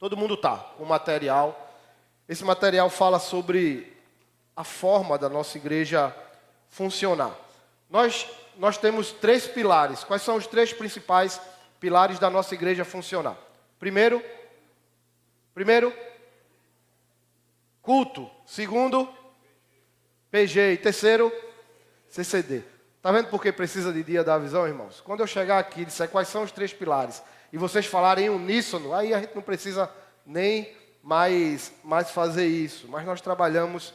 Todo mundo está com material. Esse material fala sobre a forma da nossa igreja funcionar. Nós temos 3 pilares. Quais são os 3 principais pilares da nossa igreja funcionar? Primeiro, culto. Segundo, PG. E terceiro, CCD. Está vendo por que precisa de dia da visão, irmãos? Quando eu chegar aqui e disser quais são os 3 pilares, e vocês falarem em uníssono, aí a gente não precisa nem mais fazer isso. Mas nós trabalhamos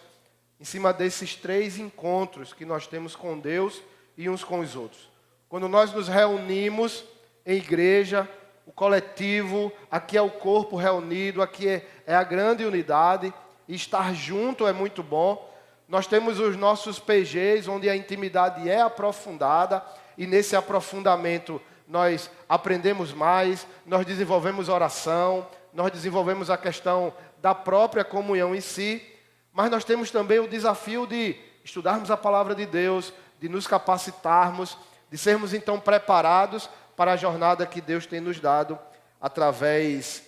em cima desses 3 encontros que nós temos com Deus e uns com os outros. Quando nós nos reunimos em igreja, o coletivo, aqui é o corpo reunido, aqui é a grande unidade, e estar junto é muito bom. Nós temos os nossos PGs, onde a intimidade é aprofundada, e nesse aprofundamento nós aprendemos mais, nós desenvolvemos oração, nós desenvolvemos a questão da própria comunhão em si, mas nós temos também o desafio de estudarmos a palavra de Deus, de nos capacitarmos, de sermos então preparados para a jornada que Deus tem nos dado através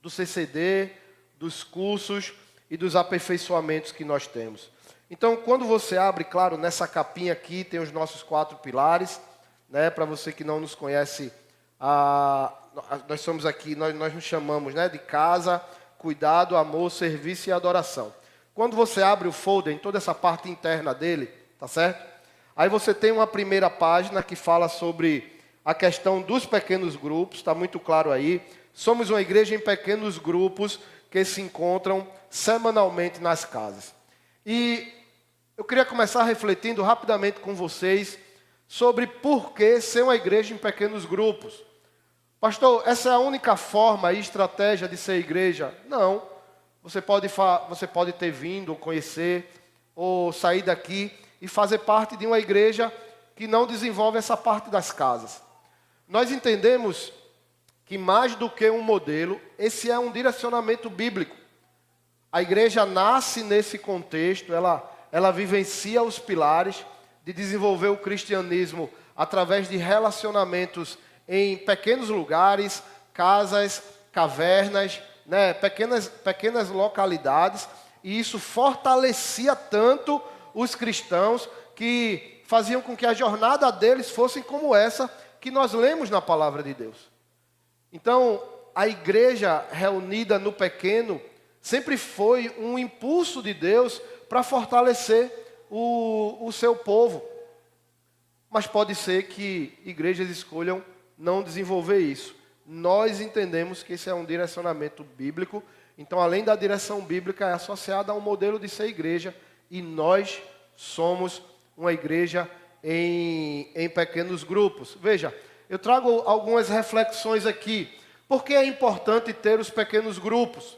do CCD, dos cursos e dos aperfeiçoamentos que nós temos. Então, quando você abre, claro, nessa capinha aqui tem os nossos 4 pilares, né? Para você que não nos conhece, nós somos aqui, nós nos chamamos, né, de casa, cuidado, amor, serviço e adoração. Quando você abre o folder, em toda essa parte interna dele, tá certo? Aí você tem uma primeira página que fala sobre a questão dos pequenos grupos, está muito claro aí. Somos uma igreja em pequenos grupos que se encontram semanalmente nas casas. E eu queria começar refletindo rapidamente com vocês sobre por que ser uma igreja em pequenos grupos. Pastor, essa é a única forma e estratégia de ser igreja? Não. Você pode ter vindo, conhecer, ou sair daqui e fazer parte de uma igreja que não desenvolve essa parte das casas. Nós entendemos que mais do que um modelo, esse é um direcionamento bíblico. A igreja nasce nesse contexto, ela vivencia os pilares de desenvolver o cristianismo através de relacionamentos em pequenos lugares, casas, cavernas, né, pequenas localidades, e isso fortalecia tanto os cristãos que faziam com que a jornada deles fosse como essa que nós lemos na palavra de Deus. Então, a igreja reunida no pequeno sempre foi um impulso de Deus para fortalecer o seu povo. Mas pode ser que igrejas escolham não desenvolver isso. Nós entendemos que esse é um direcionamento bíblico. Então, além da direção bíblica, é associada a um modelo de ser igreja. E nós somos uma igreja em pequenos grupos. Veja, eu trago algumas reflexões aqui. Por que é importante ter os pequenos grupos?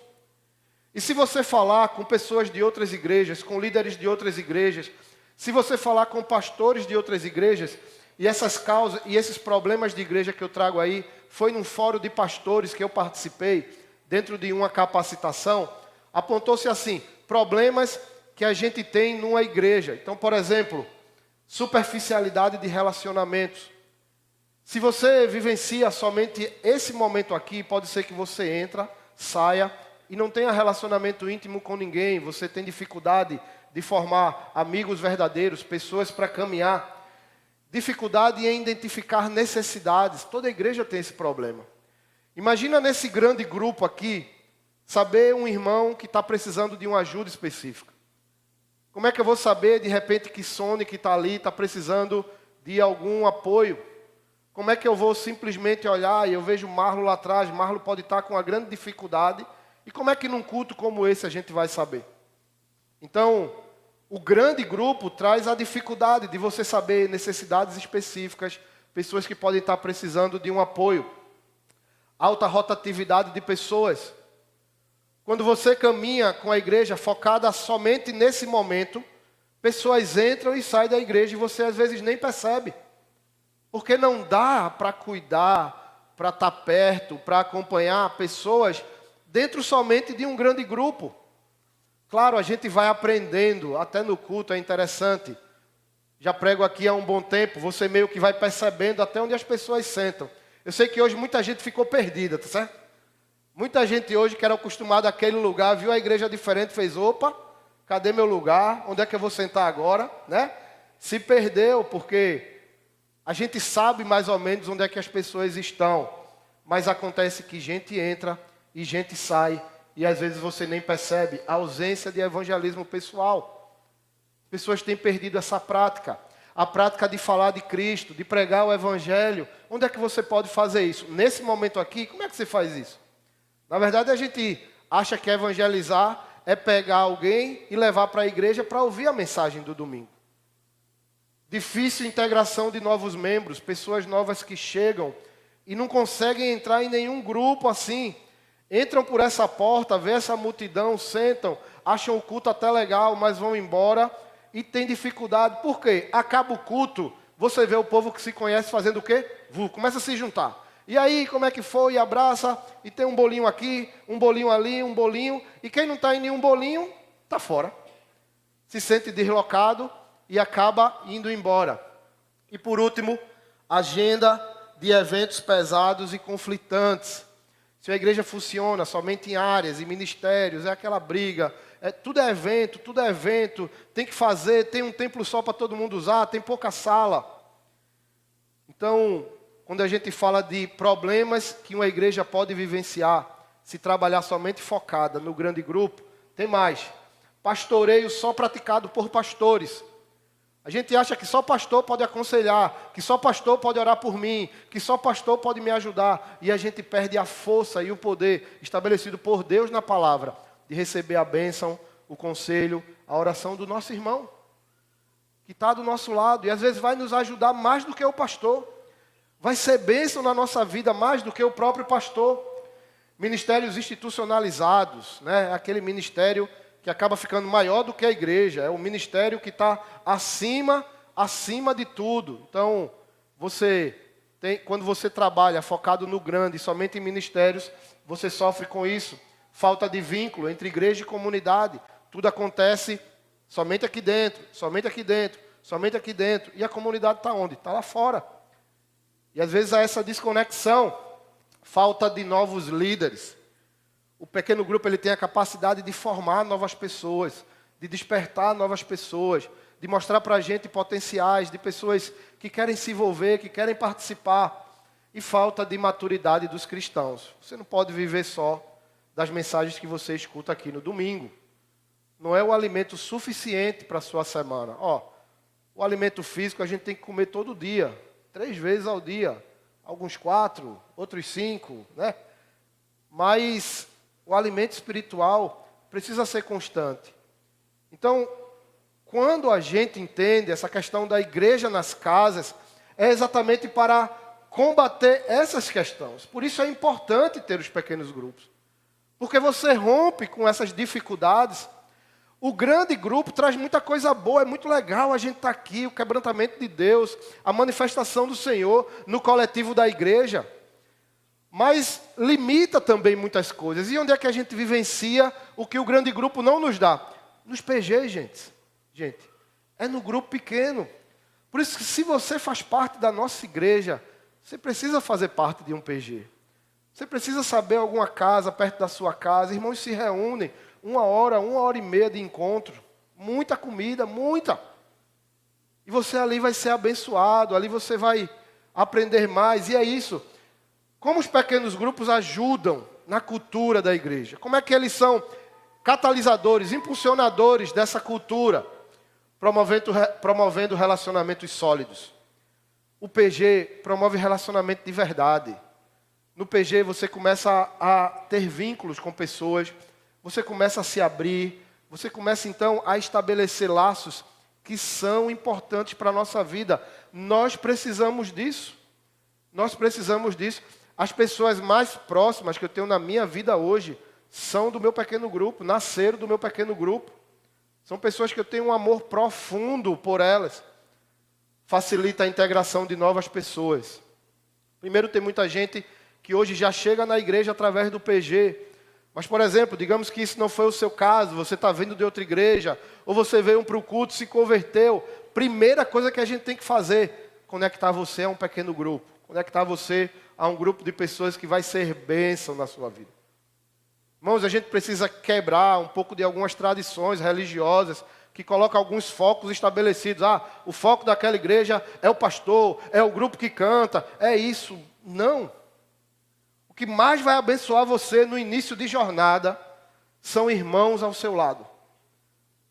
E se você falar com pessoas de outras igrejas, com líderes de outras igrejas, se você falar com pastores de outras igrejas, e essas causas e esses problemas de igreja que eu trago aí, foi num fórum de pastores que eu participei, dentro de uma capacitação, apontou-se assim, problemas que a gente tem numa igreja. Então, por exemplo, superficialidade de relacionamentos. Se você vivencia somente esse momento aqui, pode ser que você entra, saia e não tenha relacionamento íntimo com ninguém. Você tem dificuldade de formar amigos verdadeiros, pessoas para caminhar. Dificuldade em identificar necessidades. Toda igreja tem esse problema. Imagina nesse grande grupo aqui, saber um irmão que está precisando de uma ajuda específica. Como é que eu vou saber, de repente, que Sônia que está ali está precisando de algum apoio? Como é que eu vou simplesmente olhar e eu vejo Marlo lá atrás, Marlo pode estar com uma grande dificuldade, e como é que num culto como esse a gente vai saber? Então, o grande grupo traz a dificuldade de você saber necessidades específicas, pessoas que podem estar precisando de um apoio. Alta rotatividade de pessoas. Quando você caminha com a igreja focada somente nesse momento, pessoas entram e saem da igreja e você às vezes nem percebe. Porque não dá para cuidar, para estar perto, para acompanhar pessoas dentro somente de um grande grupo. Claro, a gente vai aprendendo, até no culto é interessante. Já prego aqui há um bom tempo, você meio que vai percebendo até onde as pessoas sentam. Eu sei que hoje muita gente ficou perdida, tá certo? Muita gente hoje que era acostumada àquele lugar, viu a igreja diferente, fez, opa, cadê meu lugar? Onde é que eu vou sentar agora? Né? Se perdeu, porque a gente sabe mais ou menos onde é que as pessoas estão. Mas acontece que gente entra e gente sai. E às vezes você nem percebe a ausência de evangelismo pessoal. As pessoas têm perdido essa prática. A prática de falar de Cristo, de pregar o evangelho. Onde é que você pode fazer isso? Nesse momento aqui, como é que você faz isso? Na verdade, a gente acha que evangelizar é pegar alguém e levar para a igreja para ouvir a mensagem do domingo. Difícil integração de novos membros, pessoas novas que chegam e não conseguem entrar em nenhum grupo assim. Entram por essa porta, vê essa multidão, sentam, acham o culto até legal, mas vão embora e tem dificuldade. Por quê? Acaba o culto, você vê o povo que se conhece fazendo o quê? Começa a se juntar. E aí, como é que foi? E abraça, e tem um bolinho aqui, um bolinho ali, um bolinho. E quem não está em nenhum bolinho, está fora. Se sente deslocado e acaba indo embora. E por último, agenda de eventos pesados e conflitantes. Se a igreja funciona somente em áreas e ministérios, é aquela briga. Tudo é evento, tem que fazer, tem um templo só para todo mundo usar, tem pouca sala. Então, quando a gente fala de problemas que uma igreja pode vivenciar, se trabalhar somente focada no grande grupo, tem mais. Pastoreio só praticado por pastores. A gente acha que só pastor pode aconselhar, que só pastor pode orar por mim, que só pastor pode me ajudar. E a gente perde a força e o poder estabelecido por Deus na palavra, de receber a bênção, o conselho, a oração do nosso irmão, que está do nosso lado. E às vezes vai nos ajudar mais do que o pastor. Vai ser bênção na nossa vida mais do que o próprio pastor. Ministérios institucionalizados, né? Aquele ministério que acaba ficando maior do que a igreja. É o ministério que está acima de tudo. Então, quando você trabalha focado no grande, somente em ministérios, você sofre com isso. Falta de vínculo entre igreja e comunidade. Tudo acontece somente aqui dentro, somente aqui dentro, somente aqui dentro. E a comunidade está onde? Está lá fora. E às vezes há essa desconexão, falta de novos líderes. O pequeno grupo ele tem a capacidade de formar novas pessoas, de despertar novas pessoas, de mostrar para a gente potenciais, de pessoas que querem se envolver, que querem participar. E falta de maturidade dos cristãos. Você não pode viver só das mensagens que você escuta aqui no domingo. Não é o alimento suficiente para a sua semana. O alimento físico a gente tem que comer todo dia. 3 vezes ao dia, alguns 4, outros 5, né? Mas o alimento espiritual precisa ser constante. Então, quando a gente entende essa questão da igreja nas casas, é exatamente para combater essas questões. Por isso é importante ter os pequenos grupos. Porque você rompe com essas dificuldades. O grande grupo traz muita coisa boa, é muito legal a gente estar aqui, o quebrantamento de Deus, a manifestação do Senhor no coletivo da igreja. Mas limita também muitas coisas. E onde é que a gente vivencia o que o grande grupo não nos dá? Nos PG, gente. É no grupo pequeno. Por isso que se você faz parte da nossa igreja, você precisa fazer parte de um PG. Você precisa saber alguma casa perto da sua casa. Irmãos se reúnem. 1 hora e meia de encontro. Muita comida, muita. E você ali vai ser abençoado, ali você vai aprender mais. E é isso. Como os pequenos grupos ajudam na cultura da igreja? Como é que eles são catalisadores, impulsionadores dessa cultura? Promovendo relacionamentos sólidos. O PG promove relacionamento de verdade. No PG você começa a ter vínculos com pessoas, você começa a se abrir, você começa então a estabelecer laços que são importantes para a nossa vida. Nós precisamos disso. As pessoas mais próximas que eu tenho na minha vida hoje são do meu pequeno grupo, nasceram do meu pequeno grupo. São pessoas que eu tenho um amor profundo por elas. Facilita a integração de novas pessoas. Primeiro, tem muita gente que hoje já chega na igreja através do PG. Mas, por exemplo, digamos que isso não foi o seu caso, você está vindo de outra igreja, ou você veio para o culto, se converteu. Primeira coisa que a gente tem que fazer, conectar você a um pequeno grupo. Conectar você a um grupo de pessoas que vai ser bênção na sua vida. Irmãos, a gente precisa quebrar um pouco de algumas tradições religiosas que colocam alguns focos estabelecidos. O foco daquela igreja é o pastor, é o grupo que canta, é isso. Não. O que mais vai abençoar você no início de jornada são irmãos ao seu lado.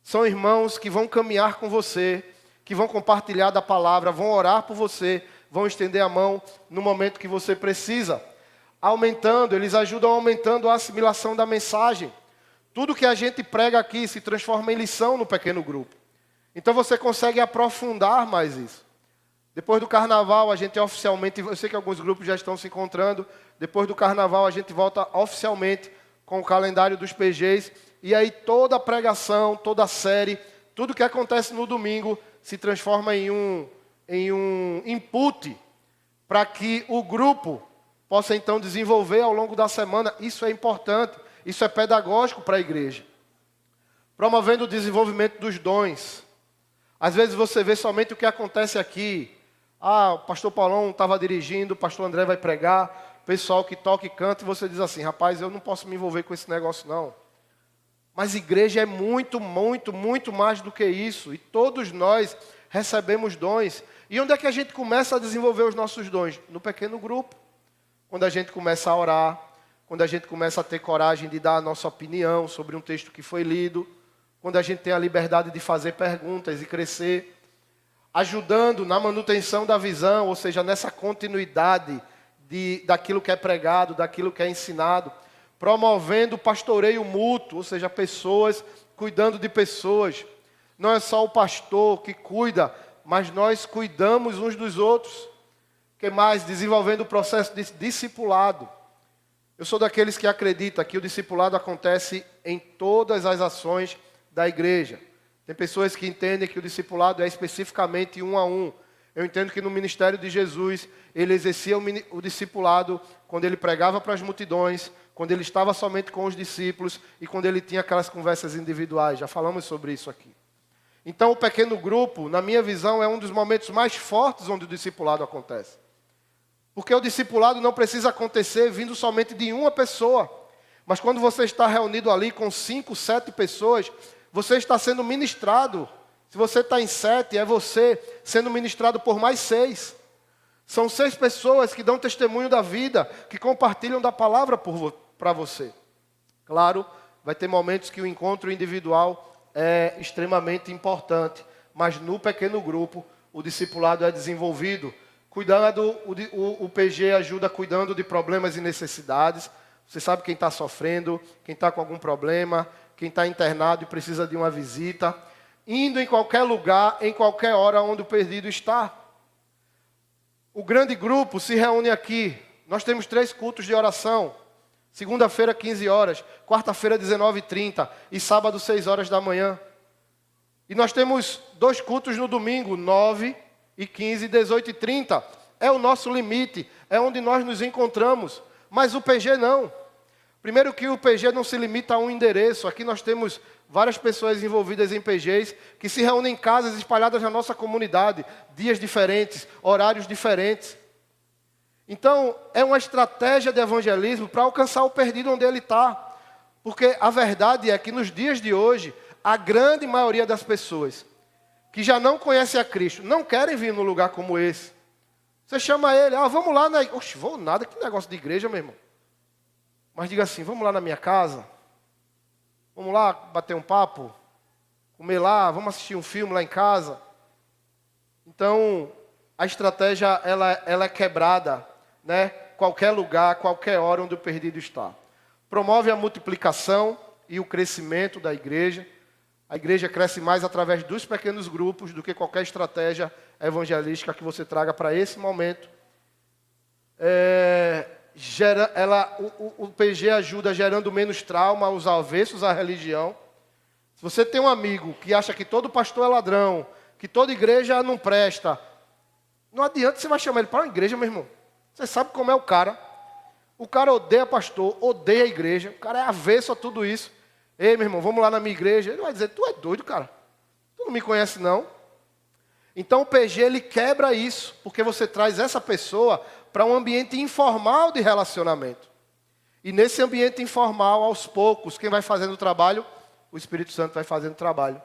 São irmãos que vão caminhar com você, que vão compartilhar da palavra, vão orar por você, vão estender a mão no momento que você precisa. Eles ajudam aumentando a assimilação da mensagem. Tudo que a gente prega aqui se transforma em lição no pequeno grupo. Então você consegue aprofundar mais isso. Depois do carnaval, a gente oficialmente, eu sei que alguns grupos já estão se encontrando, depois do carnaval a gente volta oficialmente com o calendário dos PGs, e aí toda a pregação, toda a série, tudo que acontece no domingo se transforma em um input para que o grupo possa então desenvolver ao longo da semana. Isso é importante, isso é pedagógico para a igreja. Promovendo o desenvolvimento dos dons. Às vezes você vê somente o que acontece aqui. O pastor Paulão estava dirigindo, o pastor André vai pregar, o pessoal que toca e canta, e você diz assim, rapaz, eu não posso me envolver com esse negócio não. Mas igreja é muito, muito, muito mais do que isso. E todos nós recebemos dons. E onde é que a gente começa a desenvolver os nossos dons? No pequeno grupo. Quando a gente começa a orar, quando a gente começa a ter coragem de dar a nossa opinião sobre um texto que foi lido, quando a gente tem a liberdade de fazer perguntas e crescer, ajudando na manutenção da visão, ou seja, nessa continuidade daquilo que é pregado, daquilo que é ensinado, promovendo o pastoreio mútuo, ou seja, pessoas cuidando de pessoas. Não é só o pastor que cuida, mas nós cuidamos uns dos outros. O que mais? Desenvolvendo o processo de discipulado. Eu sou daqueles que acreditam que o discipulado acontece em todas as ações da igreja. Tem pessoas que entendem que o discipulado é especificamente 1 a 1. Eu entendo que no ministério de Jesus, ele exercia o discipulado quando ele pregava para as multidões, quando ele estava somente com os discípulos e quando ele tinha aquelas conversas individuais. Já falamos sobre isso aqui. Então, o pequeno grupo, na minha visão, é um dos momentos mais fortes onde o discipulado acontece. Porque o discipulado não precisa acontecer vindo somente de uma pessoa. Mas quando você está reunido ali com 5, 7 pessoas, você está sendo ministrado. Se você está em 7, é você sendo ministrado por mais 6. São 6 pessoas que dão testemunho da vida, que compartilham da palavra para você. Claro, vai ter momentos que o encontro individual é extremamente importante, mas no pequeno grupo o discipulado é desenvolvido. Cuidando, o PG ajuda cuidando de problemas e necessidades. Você sabe quem está sofrendo, quem está com algum problema, quem está internado e precisa de uma visita. Indo em qualquer lugar, em qualquer hora onde o perdido está. O grande grupo se reúne aqui. Nós temos 3 cultos de oração. Segunda-feira, 15 horas. Quarta-feira, 19h30. E sábado, 6 horas da manhã. E nós temos 2 cultos no domingo, 9h15 e 18h30. É o nosso limite. É onde nós nos encontramos. Mas o PG não. Primeiro que o PG não se limita a um endereço. Aqui nós temos várias pessoas envolvidas em PGs que se reúnem em casas espalhadas na nossa comunidade. Dias diferentes, horários diferentes. Então, é uma estratégia de evangelismo para alcançar o perdido onde ele está. Porque a verdade é que nos dias de hoje, a grande maioria das pessoas que já não conhecem a Cristo, não querem vir num lugar como esse. Você chama ele, vamos lá na igreja. Oxe, vou nada, que negócio de igreja, meu irmão. Mas diga assim, vamos lá na minha casa, vamos lá bater um papo, comer lá, vamos assistir um filme lá em casa. Então, a estratégia ela é quebrada, né? Qualquer lugar, qualquer hora onde o perdido está. Promove a multiplicação e o crescimento da igreja. A igreja cresce mais através dos pequenos grupos do que qualquer estratégia evangelística que você traga para esse momento. O PG ajuda gerando menos trauma aos avessos à religião. Se você tem um amigo que acha que todo pastor é ladrão, que toda igreja não presta, não adianta você vai chamar ele para uma igreja, meu irmão. Você sabe como é o cara. O cara odeia pastor, odeia a igreja, o cara é avesso a tudo isso. Ei, meu irmão, vamos lá na minha igreja. Ele vai dizer, tu é doido, cara. Tu não me conhece, não. Então o PG, ele quebra isso, porque você traz essa pessoa para um ambiente informal de relacionamento. E nesse ambiente informal, aos poucos, quem vai fazendo o trabalho? O Espírito Santo vai fazendo o trabalho.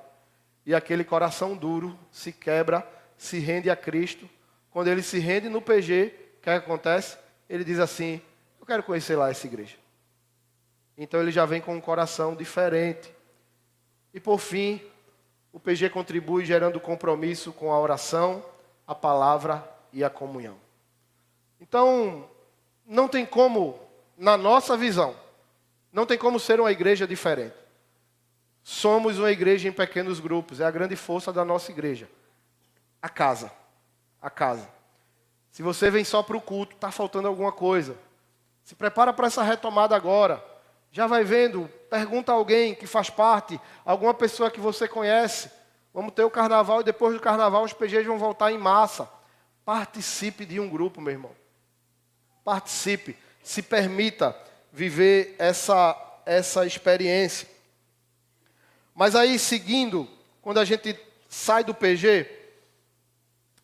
E aquele coração duro se quebra, se rende a Cristo. Quando ele se rende no PG, o que acontece? Ele diz assim, eu quero conhecer lá essa igreja. Então ele já vem com um coração diferente. E por fim, o PG contribui gerando compromisso com a oração, a palavra e a comunhão. Então, não tem como, na nossa visão, não tem como ser uma igreja diferente. Somos uma igreja em pequenos grupos, é a grande força da nossa igreja. A casa. Se você vem só para o culto, está faltando alguma coisa. Se prepara para essa retomada agora. Já vai vendo, pergunta a alguém que faz parte, alguma pessoa que você conhece. Vamos ter o carnaval e depois do carnaval os PGs vão voltar em massa. Participe de um grupo, meu irmão. Participe, se permita viver essa experiência. Mas aí, seguindo, quando a gente sai do PG,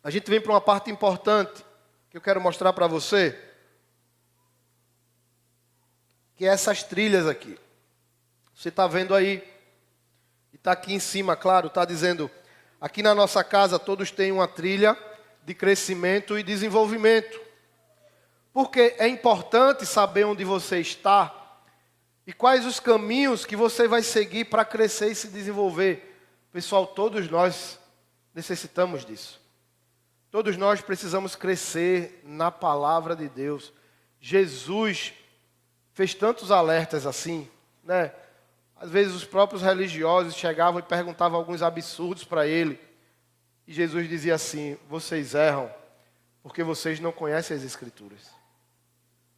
a gente vem para uma parte importante que eu quero mostrar para você, que é essas trilhas aqui. Você está vendo aí, e está aqui em cima, claro, está dizendo, aqui na nossa casa todos têm uma trilha de crescimento e desenvolvimento. Porque é importante saber onde você está e quais os caminhos que você vai seguir para crescer e se desenvolver. Pessoal, todos nós necessitamos disso. Todos nós precisamos crescer na palavra de Deus. Jesus fez tantos alertas assim, né? Às vezes os próprios religiosos chegavam e perguntavam alguns absurdos para ele. E Jesus dizia assim, vocês erram porque vocês não conhecem as Escrituras.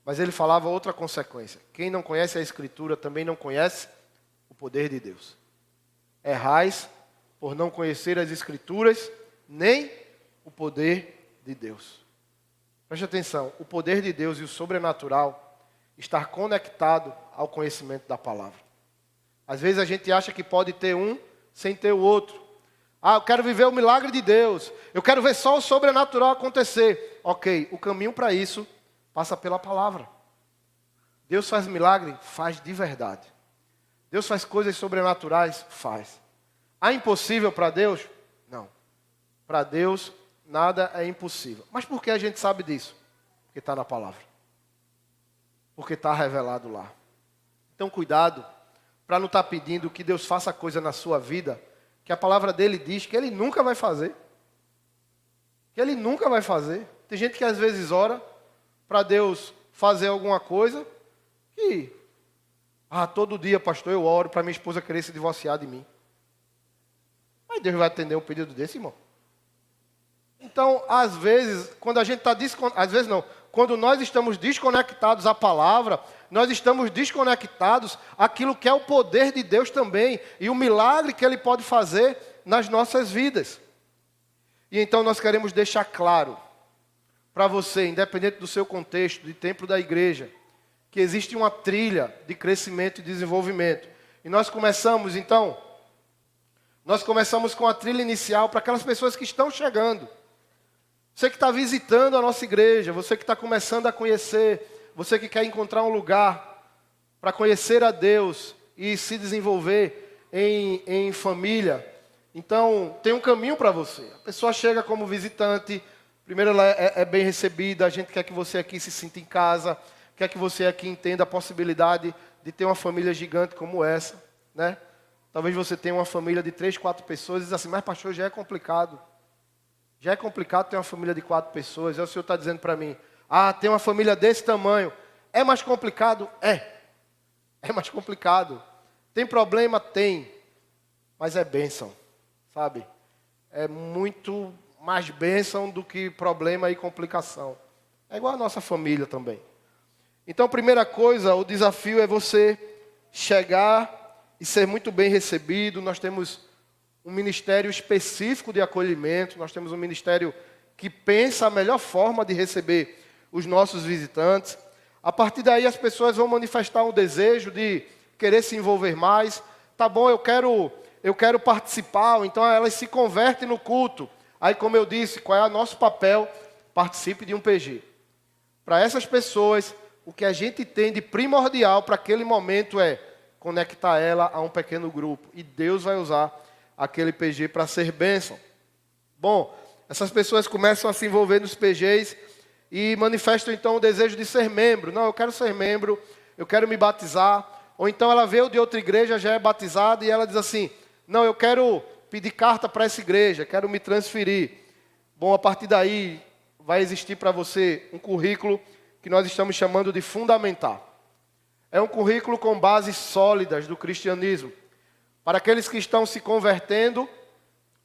Mas ele falava outra consequência. Quem não conhece a Escritura também não conhece o poder de Deus. Errais por não conhecer as Escrituras, nem o poder de Deus. Preste atenção, o poder de Deus e o sobrenatural está conectado ao conhecimento da palavra. Às vezes a gente acha que pode ter um sem ter o outro. Ah, eu quero viver o milagre de Deus. Eu quero ver só o sobrenatural acontecer. Ok, o caminho para isso passa pela palavra. Deus faz milagre? Faz de verdade. Deus faz coisas sobrenaturais? Faz. Há impossível para Deus? Não. Para Deus, nada é impossível. Mas por que a gente sabe disso? Porque está na palavra. Porque está revelado lá. Então, cuidado para não estar pedindo que Deus faça coisa na sua vida que a palavra dele diz que ele nunca vai fazer. Que ele nunca vai fazer. Tem gente que às vezes ora para Deus fazer alguma coisa que, todo dia, pastor, eu oro para minha esposa querer se divorciar de mim. Mas Deus vai atender um pedido desse, irmão? Então, às vezes, quando a gente está quando nós estamos desconectados à palavra, nós estamos desconectados àquilo que é o poder de Deus também e o milagre que Ele pode fazer nas nossas vidas. E então nós queremos deixar claro para você, independente do seu contexto, de templo da igreja, que existe uma trilha de crescimento e desenvolvimento. E nós começamos com a trilha inicial para aquelas pessoas que estão chegando. Você que está visitando a nossa igreja, você que está começando a conhecer, você que quer encontrar um lugar para conhecer a Deus e se desenvolver em família. Então, tem um caminho para você. A pessoa chega como visitante. Primeiro, ela é bem recebida, a gente quer que você aqui se sinta em casa, quer que você aqui entenda a possibilidade de ter uma família gigante como essa, né? Talvez você tenha uma família de 3, 4 pessoas e diz assim, mas pastor, já é complicado. Já é complicado ter uma família de 4 pessoas. Aí o senhor está dizendo para mim, tem uma família desse tamanho. É mais complicado? É mais complicado. Tem problema? Tem. Mas é bênção, sabe? É muito mais bênção do que problema e complicação. É igual a nossa família também. Então, primeira coisa, o desafio é você chegar e ser muito bem recebido. Nós temos um ministério específico de acolhimento. Nós temos um ministério que pensa a melhor forma de receber os nossos visitantes. A partir daí, as pessoas vão manifestar um desejo de querer se envolver mais. Tá bom, eu quero participar. Então, elas se convertem no culto. Aí, como eu disse, qual é o nosso papel? Participe de um PG. Para essas pessoas, o que a gente tem de primordial para aquele momento é conectar ela a um pequeno grupo. E Deus vai usar aquele PG para ser bênção. Bom, essas pessoas começam a se envolver nos PGs e manifestam então o desejo de ser membro. Não, eu quero ser membro, eu quero me batizar. Ou então ela veio de outra igreja, já é batizada e ela diz assim, não, eu quero pedir carta para essa igreja, quero me transferir. Bom, a partir daí vai existir para você um currículo que nós estamos chamando de fundamentar. É um currículo com bases sólidas do cristianismo. Para aqueles que estão se convertendo,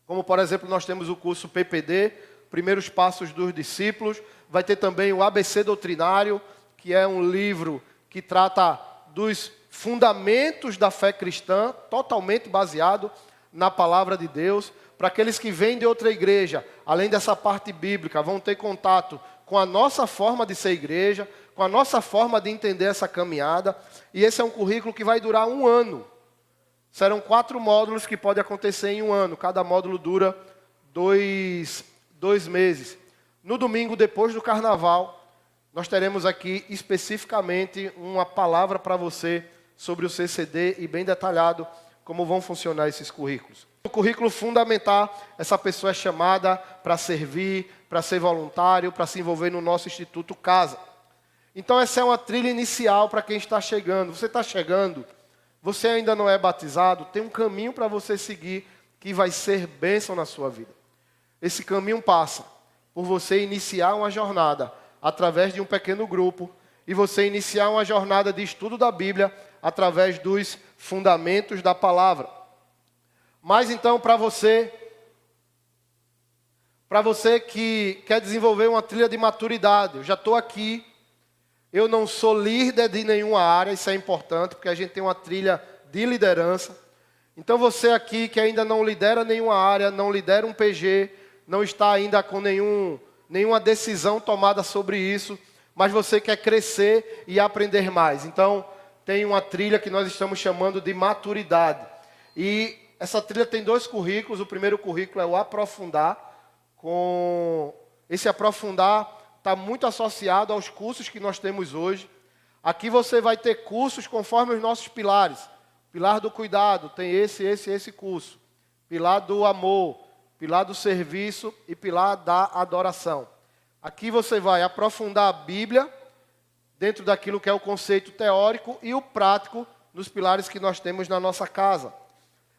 como por exemplo nós temos o curso PPD, Primeiros Passos dos Discípulos, vai ter também o ABC Doutrinário, que é um livro que trata dos fundamentos da fé cristã, totalmente baseado na palavra de Deus. Para aqueles que vêm de outra igreja, além dessa parte bíblica, vão ter contato com a nossa forma de ser igreja, com a nossa forma de entender essa caminhada. E esse é um currículo que vai durar 1 ano. Serão 4 módulos que podem acontecer em 1 ano. Cada módulo dura 2 meses. No domingo, depois do carnaval, nós teremos aqui especificamente uma palavra para você sobre o CCD e bem detalhado como vão funcionar esses currículos. No currículo fundamentar, essa pessoa é chamada para servir, para ser voluntário, para se envolver no nosso Instituto Casa. Então essa é uma trilha inicial para quem está chegando. Você está chegando, você ainda não é batizado, tem um caminho para você seguir que vai ser bênção na sua vida. Esse caminho passa por você iniciar uma jornada através de um pequeno grupo e você iniciar uma jornada de estudo da Bíblia através dos fundamentos da palavra. Mas então, para você que quer desenvolver uma trilha de maturidade, eu já estou aqui, eu não sou líder de nenhuma área, isso é importante, porque a gente tem uma trilha de liderança. Então você aqui que ainda não lidera nenhuma área, não lidera um PG, não está ainda com nenhuma decisão tomada sobre isso, mas você quer crescer e aprender mais. Então, tem uma trilha que nós estamos chamando de maturidade. E essa trilha tem 2 currículos. O primeiro currículo é o aprofundar. Esse aprofundar está muito associado aos cursos que nós temos hoje. Aqui você vai ter cursos conforme os nossos pilares. Pilar do cuidado, tem esse curso. Pilar do amor, pilar do serviço e pilar da adoração. Aqui você vai aprofundar a Bíblia dentro daquilo que é o conceito teórico e o prático nos pilares que nós temos na nossa casa.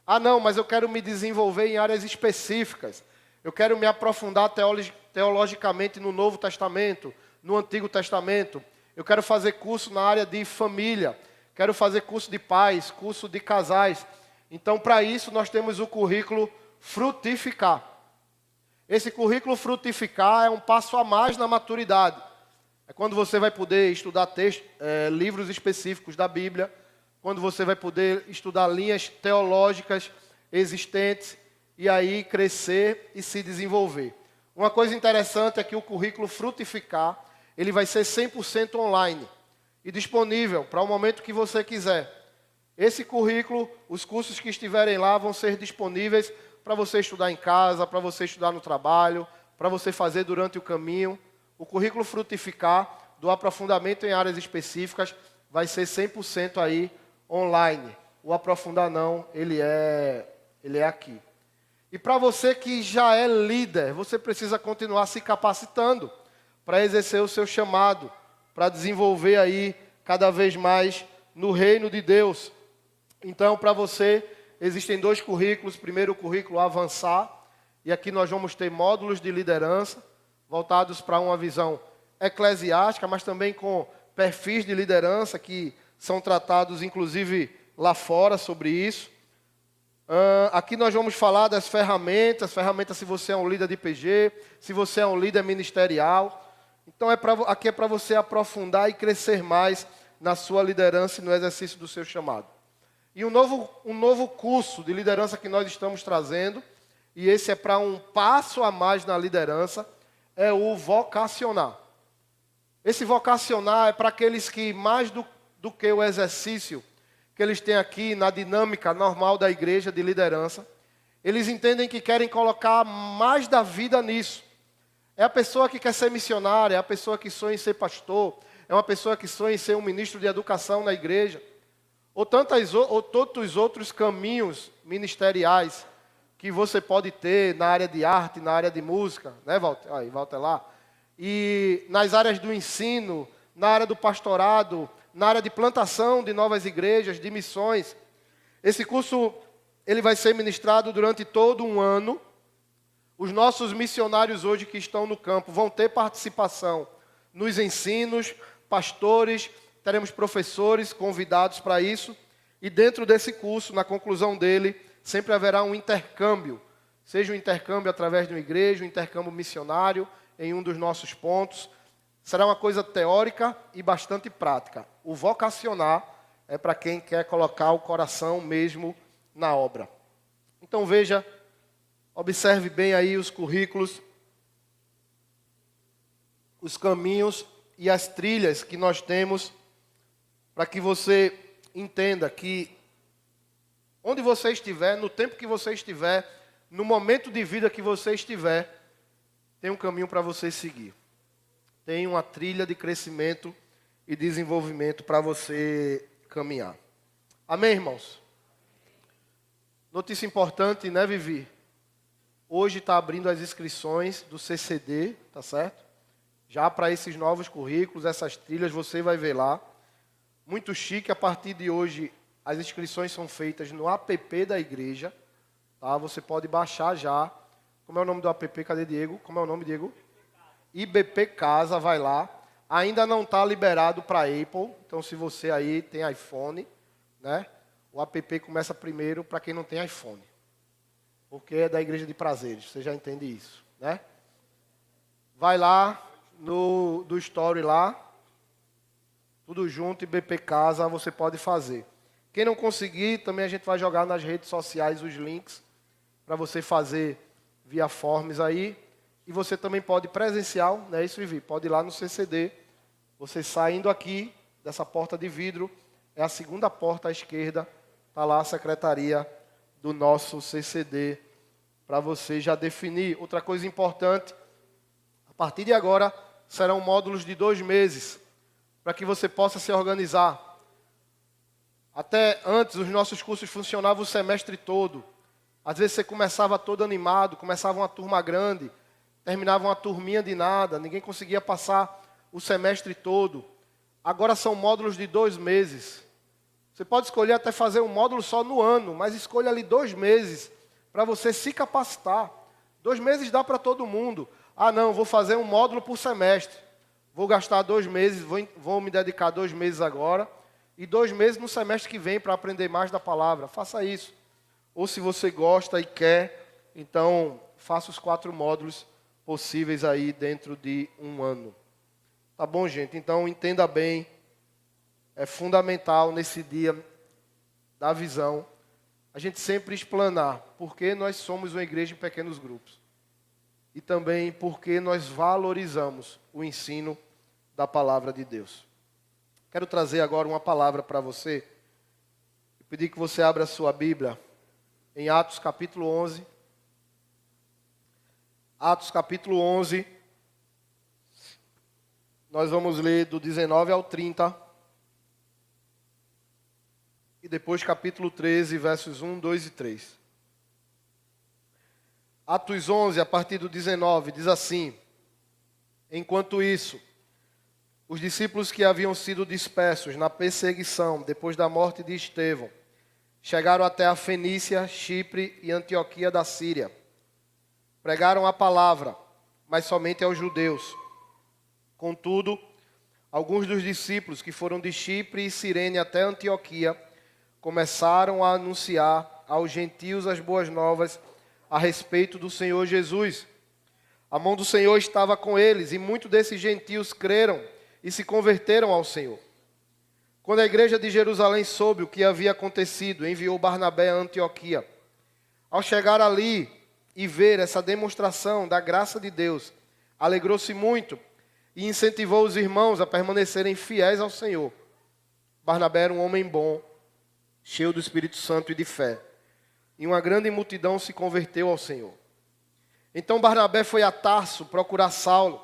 Ah, não, mas eu quero me desenvolver em áreas específicas. Eu quero me aprofundar teologicamente no Novo Testamento, no Antigo Testamento. Eu quero fazer curso na área de família. Quero fazer curso de pais, curso de casais. Então, para isso, nós temos o currículo Frutificar. Esse currículo Frutificar é um passo a mais na maturidade. É quando você vai poder estudar livros específicos da Bíblia, quando você vai poder estudar linhas teológicas existentes e aí crescer e se desenvolver. Uma coisa interessante é que o currículo Frutificar, ele vai ser 100% online e disponível para o momento que você quiser. Esse currículo, os cursos que estiverem lá vão ser disponíveis para você estudar em casa, para você estudar no trabalho, para você fazer durante o caminho. O currículo Frutificar, do aprofundamento em áreas específicas, vai ser 100% aí online. O aprofundar não, ele é aqui. E para você que já é líder, você precisa continuar se capacitando para exercer o seu chamado, para desenvolver aí cada vez mais no reino de Deus. Então, para você, existem 2 currículos. Primeiro, o currículo Avançar, e aqui nós vamos ter módulos de liderança, voltados para uma visão eclesiástica, mas também com perfis de liderança que são tratados, inclusive, lá fora sobre isso. Aqui nós vamos falar das ferramentas se você é um líder de PG, se você é um líder ministerial. Então, aqui é para você aprofundar e crescer mais na sua liderança e no exercício do seu chamado. E um novo curso de liderança que nós estamos trazendo, e esse é para um passo a mais na liderança, é o vocacionar. Esse vocacionar é para aqueles que, mais do que o exercício que eles têm aqui na dinâmica normal da igreja de liderança, eles entendem que querem colocar mais da vida nisso. É a pessoa que quer ser missionária, é a pessoa que sonha em ser pastor, é uma pessoa que sonha em ser um ministro de educação na igreja, ou tantos outros caminhos ministeriais que você pode ter na área de arte, na área de música, né, Walter? Aí, Walter lá. E nas áreas do ensino, na área do pastorado, na área de plantação de novas igrejas, de missões. Esse curso, ele vai ser ministrado durante todo um ano. Os nossos missionários hoje que estão no campo vão ter participação nos ensinos, pastores, teremos professores convidados para isso. E dentro desse curso, na conclusão dele, sempre haverá um intercâmbio. Seja um intercâmbio através de uma igreja, um intercâmbio missionário em um dos nossos pontos. Será uma coisa teórica e bastante prática. O vocacionar é para quem quer colocar o coração mesmo na obra. Então veja, observe bem aí os currículos, os caminhos e as trilhas que nós temos para que você entenda que onde você estiver, no tempo que você estiver, no momento de vida que você estiver, tem um caminho para você seguir. Tem uma trilha de crescimento e desenvolvimento para você caminhar. Amém, irmãos? Notícia importante, né, Vivi? Hoje está abrindo as inscrições do CCD, tá certo? Já para esses novos currículos, essas trilhas, você vai ver lá. Muito chique, a partir de hoje, as inscrições são feitas no app da igreja. Tá? Você pode baixar já. Como é o nome do app? Cadê Diego? Como é o nome, Diego? IBP Casa, vai lá. Ainda não está liberado para Apple. Então, se você aí tem iPhone, né? O app começa primeiro para quem não tem iPhone. Porque é da Igreja de Prazeres. Você já entende isso, né? Vai lá do Story lá. Tudo junto, IBP Casa, você pode fazer. Quem não conseguir, também a gente vai jogar nas redes sociais os links para você fazer via forms aí. E você também pode presencial, né? Isso, Vivi, pode ir lá no CCD. Você saindo aqui dessa porta de vidro, é a segunda porta à esquerda, está lá a secretaria do nosso CCD, para você já definir. Outra coisa importante, a partir de agora, serão módulos de 2 meses, para que você possa se organizar. Até antes, os nossos cursos funcionavam o semestre todo. Às vezes você começava todo animado, começava uma turma grande, terminava uma turminha de nada, ninguém conseguia passar o semestre todo. Agora são módulos de 2 meses. Você pode escolher até fazer um módulo só no ano, mas escolha ali 2 meses para você se capacitar. 2 meses dá para todo mundo. Ah, não, vou fazer um módulo por semestre. Vou gastar 2 meses, vou me dedicar 2 meses agora. E 2 meses no semestre que vem para aprender mais da palavra. Faça isso. Ou se você gosta e quer, então faça os 4 módulos possíveis aí dentro de um ano. Tá bom, gente? Então entenda bem. É fundamental nesse dia da visão a gente sempre explanar porque nós somos uma igreja em pequenos grupos. E também porque nós valorizamos o ensino da palavra de Deus. Quero trazer agora uma palavra para você. Eu pedi que você abra a sua Bíblia em Atos capítulo 11. Atos capítulo 11. Nós vamos ler do 19 ao 30. E depois capítulo 13, versos 1, 2 e 3. Atos 11, a partir do 19, diz assim: Enquanto isso, os discípulos que haviam sido dispersos na perseguição depois da morte de Estevão chegaram até a Fenícia, Chipre e Antioquia da Síria. Pregaram a palavra, mas somente aos judeus. Contudo, alguns dos discípulos que foram de Chipre e Cirene até Antioquia começaram a anunciar aos gentios as boas novas a respeito do Senhor Jesus. A mão do Senhor estava com eles e muitos desses gentios creram e se converteram ao Senhor. Quando a igreja de Jerusalém soube o que havia acontecido, enviou Barnabé a Antioquia. Ao chegar ali e ver essa demonstração da graça de Deus, alegrou-se muito e incentivou os irmãos a permanecerem fiéis ao Senhor. Barnabé era um homem bom, cheio do Espírito Santo e de fé. E uma grande multidão se converteu ao Senhor. Então Barnabé foi a Tarso procurar Saulo.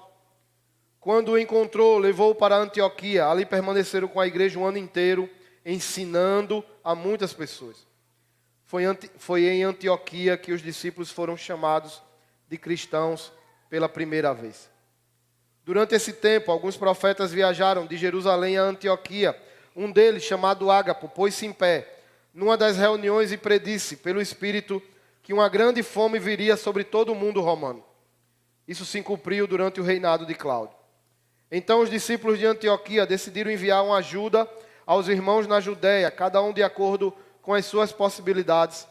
Quando o encontrou, levou-o para Antioquia. Ali permaneceram com a igreja um ano inteiro, ensinando a muitas pessoas. Foi em Antioquia que os discípulos foram chamados de cristãos pela primeira vez. Durante esse tempo, alguns profetas viajaram de Jerusalém a Antioquia. Um deles, chamado Ágapo, pôs-se em pé numa das reuniões e predisse, pelo Espírito, que uma grande fome viria sobre todo o mundo romano. Isso se cumpriu durante o reinado de Cláudio. Então os discípulos de Antioquia decidiram enviar uma ajuda aos irmãos na Judéia, cada um de acordo com as suas possibilidades.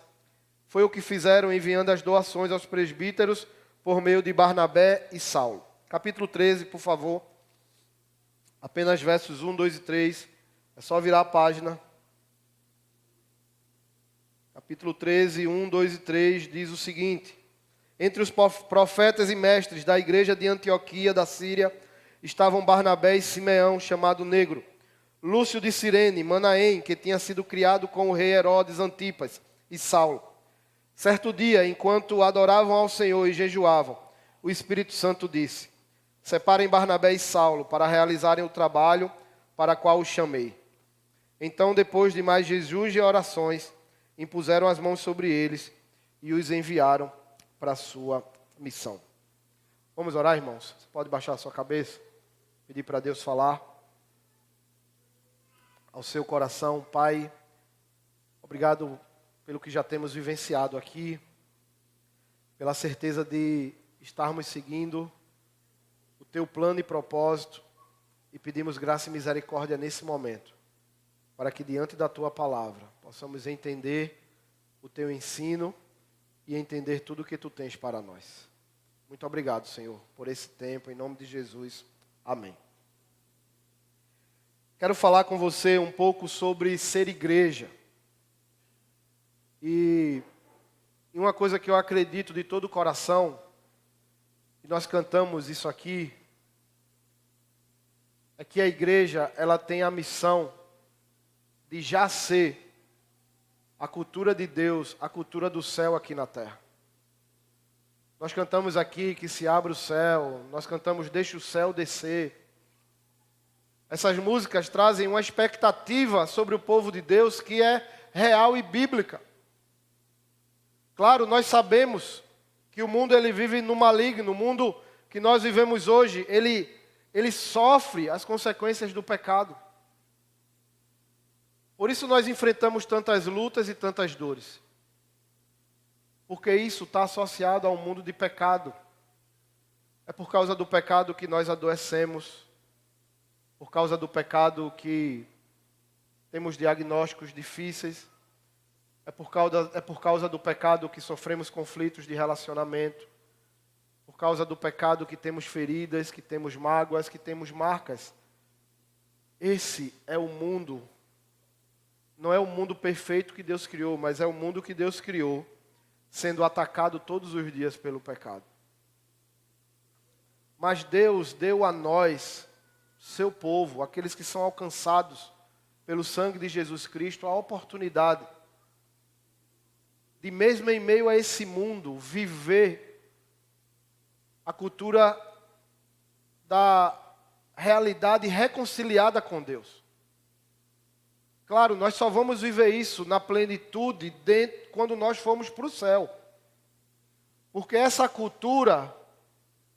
Foi o que fizeram, enviando as doações aos presbíteros por meio de Barnabé e Saulo. Capítulo 13, por favor. Apenas versos 1, 2 e 3. É só virar a página. Capítulo 13, 1, 2 e 3 diz o seguinte: Entre os profetas e mestres da igreja de Antioquia da Síria estavam Barnabé e Simeão, chamado Negro, Lúcio de Cirene, Manaém, que tinha sido criado com o rei Herodes Antipas, e Saulo. Certo dia, enquanto adoravam ao Senhor e jejuavam, o Espírito Santo disse: Separem Barnabé e Saulo para realizarem o trabalho para qual os chamei. Então, depois de mais jejuns e orações, impuseram as mãos sobre eles e os enviaram para a sua missão. Vamos orar, irmãos? Você pode baixar a sua cabeça, pedir para Deus falar ao seu coração. Pai, obrigado pelo que já temos vivenciado aqui, pela certeza de estarmos seguindo o teu plano e propósito, e pedimos graça e misericórdia nesse momento, para que diante da tua palavra possamos entender o teu ensino e entender tudo o que tu tens para nós. Muito obrigado, Senhor, por esse tempo, em nome de Jesus. Amém. Quero falar com você um pouco sobre ser igreja. E uma coisa que eu acredito de todo o coração, e nós cantamos isso aqui, é que a igreja, ela tem a missão de já ser a cultura de Deus, a cultura do céu aqui na terra. Nós cantamos aqui que se abre o céu, nós cantamos deixa o céu descer. Essas músicas trazem uma expectativa sobre o povo de Deus que é real e bíblica. Claro, nós sabemos que o mundo ele vive no maligno, o mundo que nós vivemos hoje, ele sofre as consequências do pecado. Por isso nós enfrentamos tantas lutas e tantas dores. Porque isso está associado ao mundo de pecado. É por causa do pecado que nós adoecemos. Por causa do pecado que temos diagnósticos difíceis. É por causa do pecado que sofremos conflitos de relacionamento. Por causa do pecado que temos feridas, que temos mágoas, que temos marcas. Esse é o mundo. Não é o mundo perfeito que Deus criou, mas é o mundo que Deus criou, sendo atacado todos os dias pelo pecado. Mas Deus deu a nós, seu povo, aqueles que são alcançados pelo sangue de Jesus Cristo, a oportunidade de, mesmo em meio a esse mundo, viver a cultura da realidade reconciliada com Deus. Claro, nós só vamos viver isso na plenitude quando nós formos para o céu. Porque essa cultura,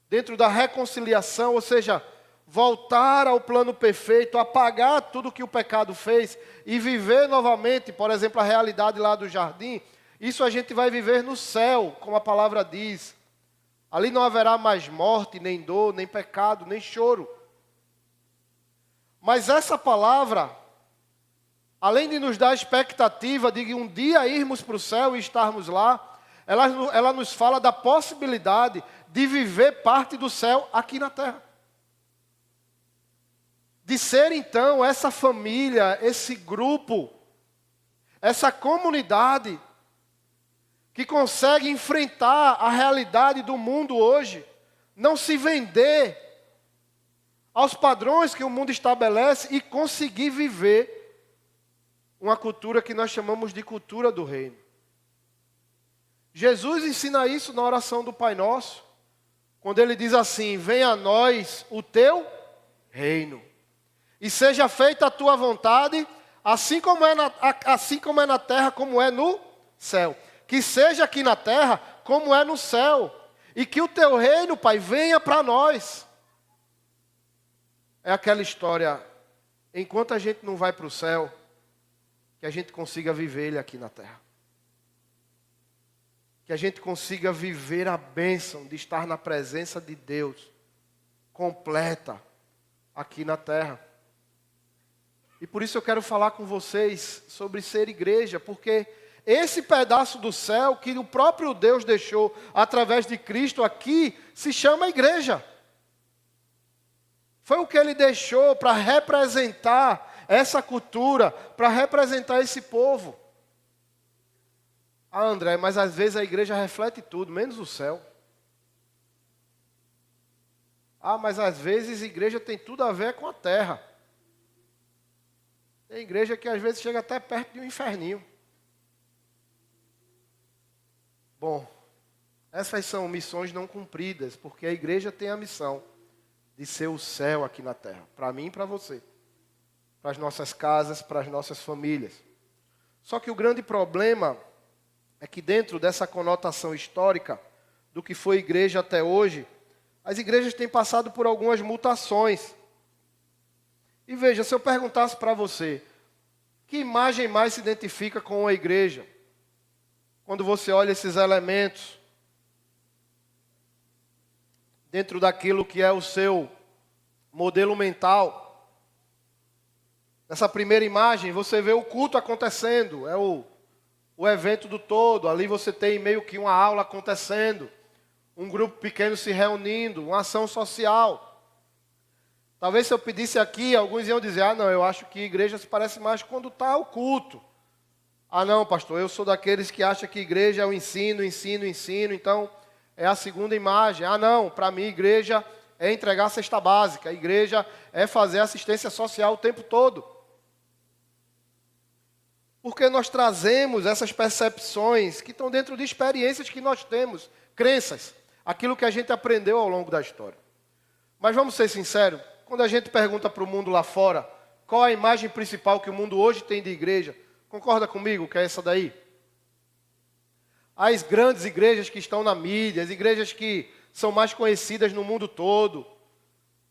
dentro da reconciliação, ou seja, voltar ao plano perfeito, apagar tudo que o pecado fez e viver novamente, por exemplo, a realidade lá do jardim, isso a gente vai viver no céu, como a palavra diz. Ali não haverá mais morte, nem dor, nem pecado, nem choro. Mas essa palavra, além de nos dar a expectativa de um dia irmos para o céu e estarmos lá, ela nos fala da possibilidade de viver parte do céu aqui na terra. De ser então essa família, esse grupo, essa comunidade que consegue enfrentar a realidade do mundo hoje, não se vender aos padrões que o mundo estabelece e conseguir viver uma cultura que nós chamamos de cultura do reino. Jesus ensina isso na oração do Pai Nosso. quando ele diz assim: venha a nós o teu reino, e seja feita a tua vontade, assim como é na terra, como é no céu. Que seja aqui na terra, como é no céu. E que o teu reino, Pai, venha para nós. É aquela história, enquanto a gente não vai para o céu, que a gente consiga viver ele aqui na terra. Que a gente consiga viver a bênção de estar na presença de Deus, completa, aqui na terra. E por isso eu quero falar com vocês sobre ser igreja, porque esse pedaço do céu que o próprio Deus deixou através de Cristo aqui, se chama igreja. Foi o que ele deixou para representar essa cultura, para representar esse povo. Ah, André, mas às vezes a igreja reflete tudo, menos o céu. Ah, mas às vezes a igreja tem tudo a ver com a terra. Tem igreja que às vezes chega até perto de um inferninho. Bom, essas são missões não cumpridas, porque a igreja tem a missão de ser o céu aqui na terra, para mim e para você, para as nossas casas, para as nossas famílias. Só que o grande problema é que dentro dessa conotação histórica do que foi igreja até hoje, as igrejas têm passado por algumas mutações. E veja, se eu perguntasse para você, que imagem mais se identifica com a igreja? Quando você olha esses elementos, dentro daquilo que é o seu modelo mental. Nessa primeira imagem, você vê o culto acontecendo, é o evento do todo. Ali você tem meio que uma aula acontecendo, um grupo pequeno se reunindo, uma ação social. Talvez se eu pedisse aqui, alguns iam dizer: ah, não, eu acho que igreja se parece mais quando está o culto. Ah, não, pastor, eu sou daqueles que acham que igreja é o ensino, então é a segunda imagem. Ah, não, para mim igreja é entregar a cesta básica, a igreja é fazer assistência social o tempo todo. Porque nós trazemos essas percepções que estão dentro de experiências que nós temos, crenças, aquilo que a gente aprendeu ao longo da história. Mas vamos ser sinceros, quando a gente pergunta para o mundo lá fora, qual a imagem principal que o mundo hoje tem de igreja, concorda comigo que é essa daí? As grandes igrejas que estão na mídia, as igrejas que são mais conhecidas no mundo todo,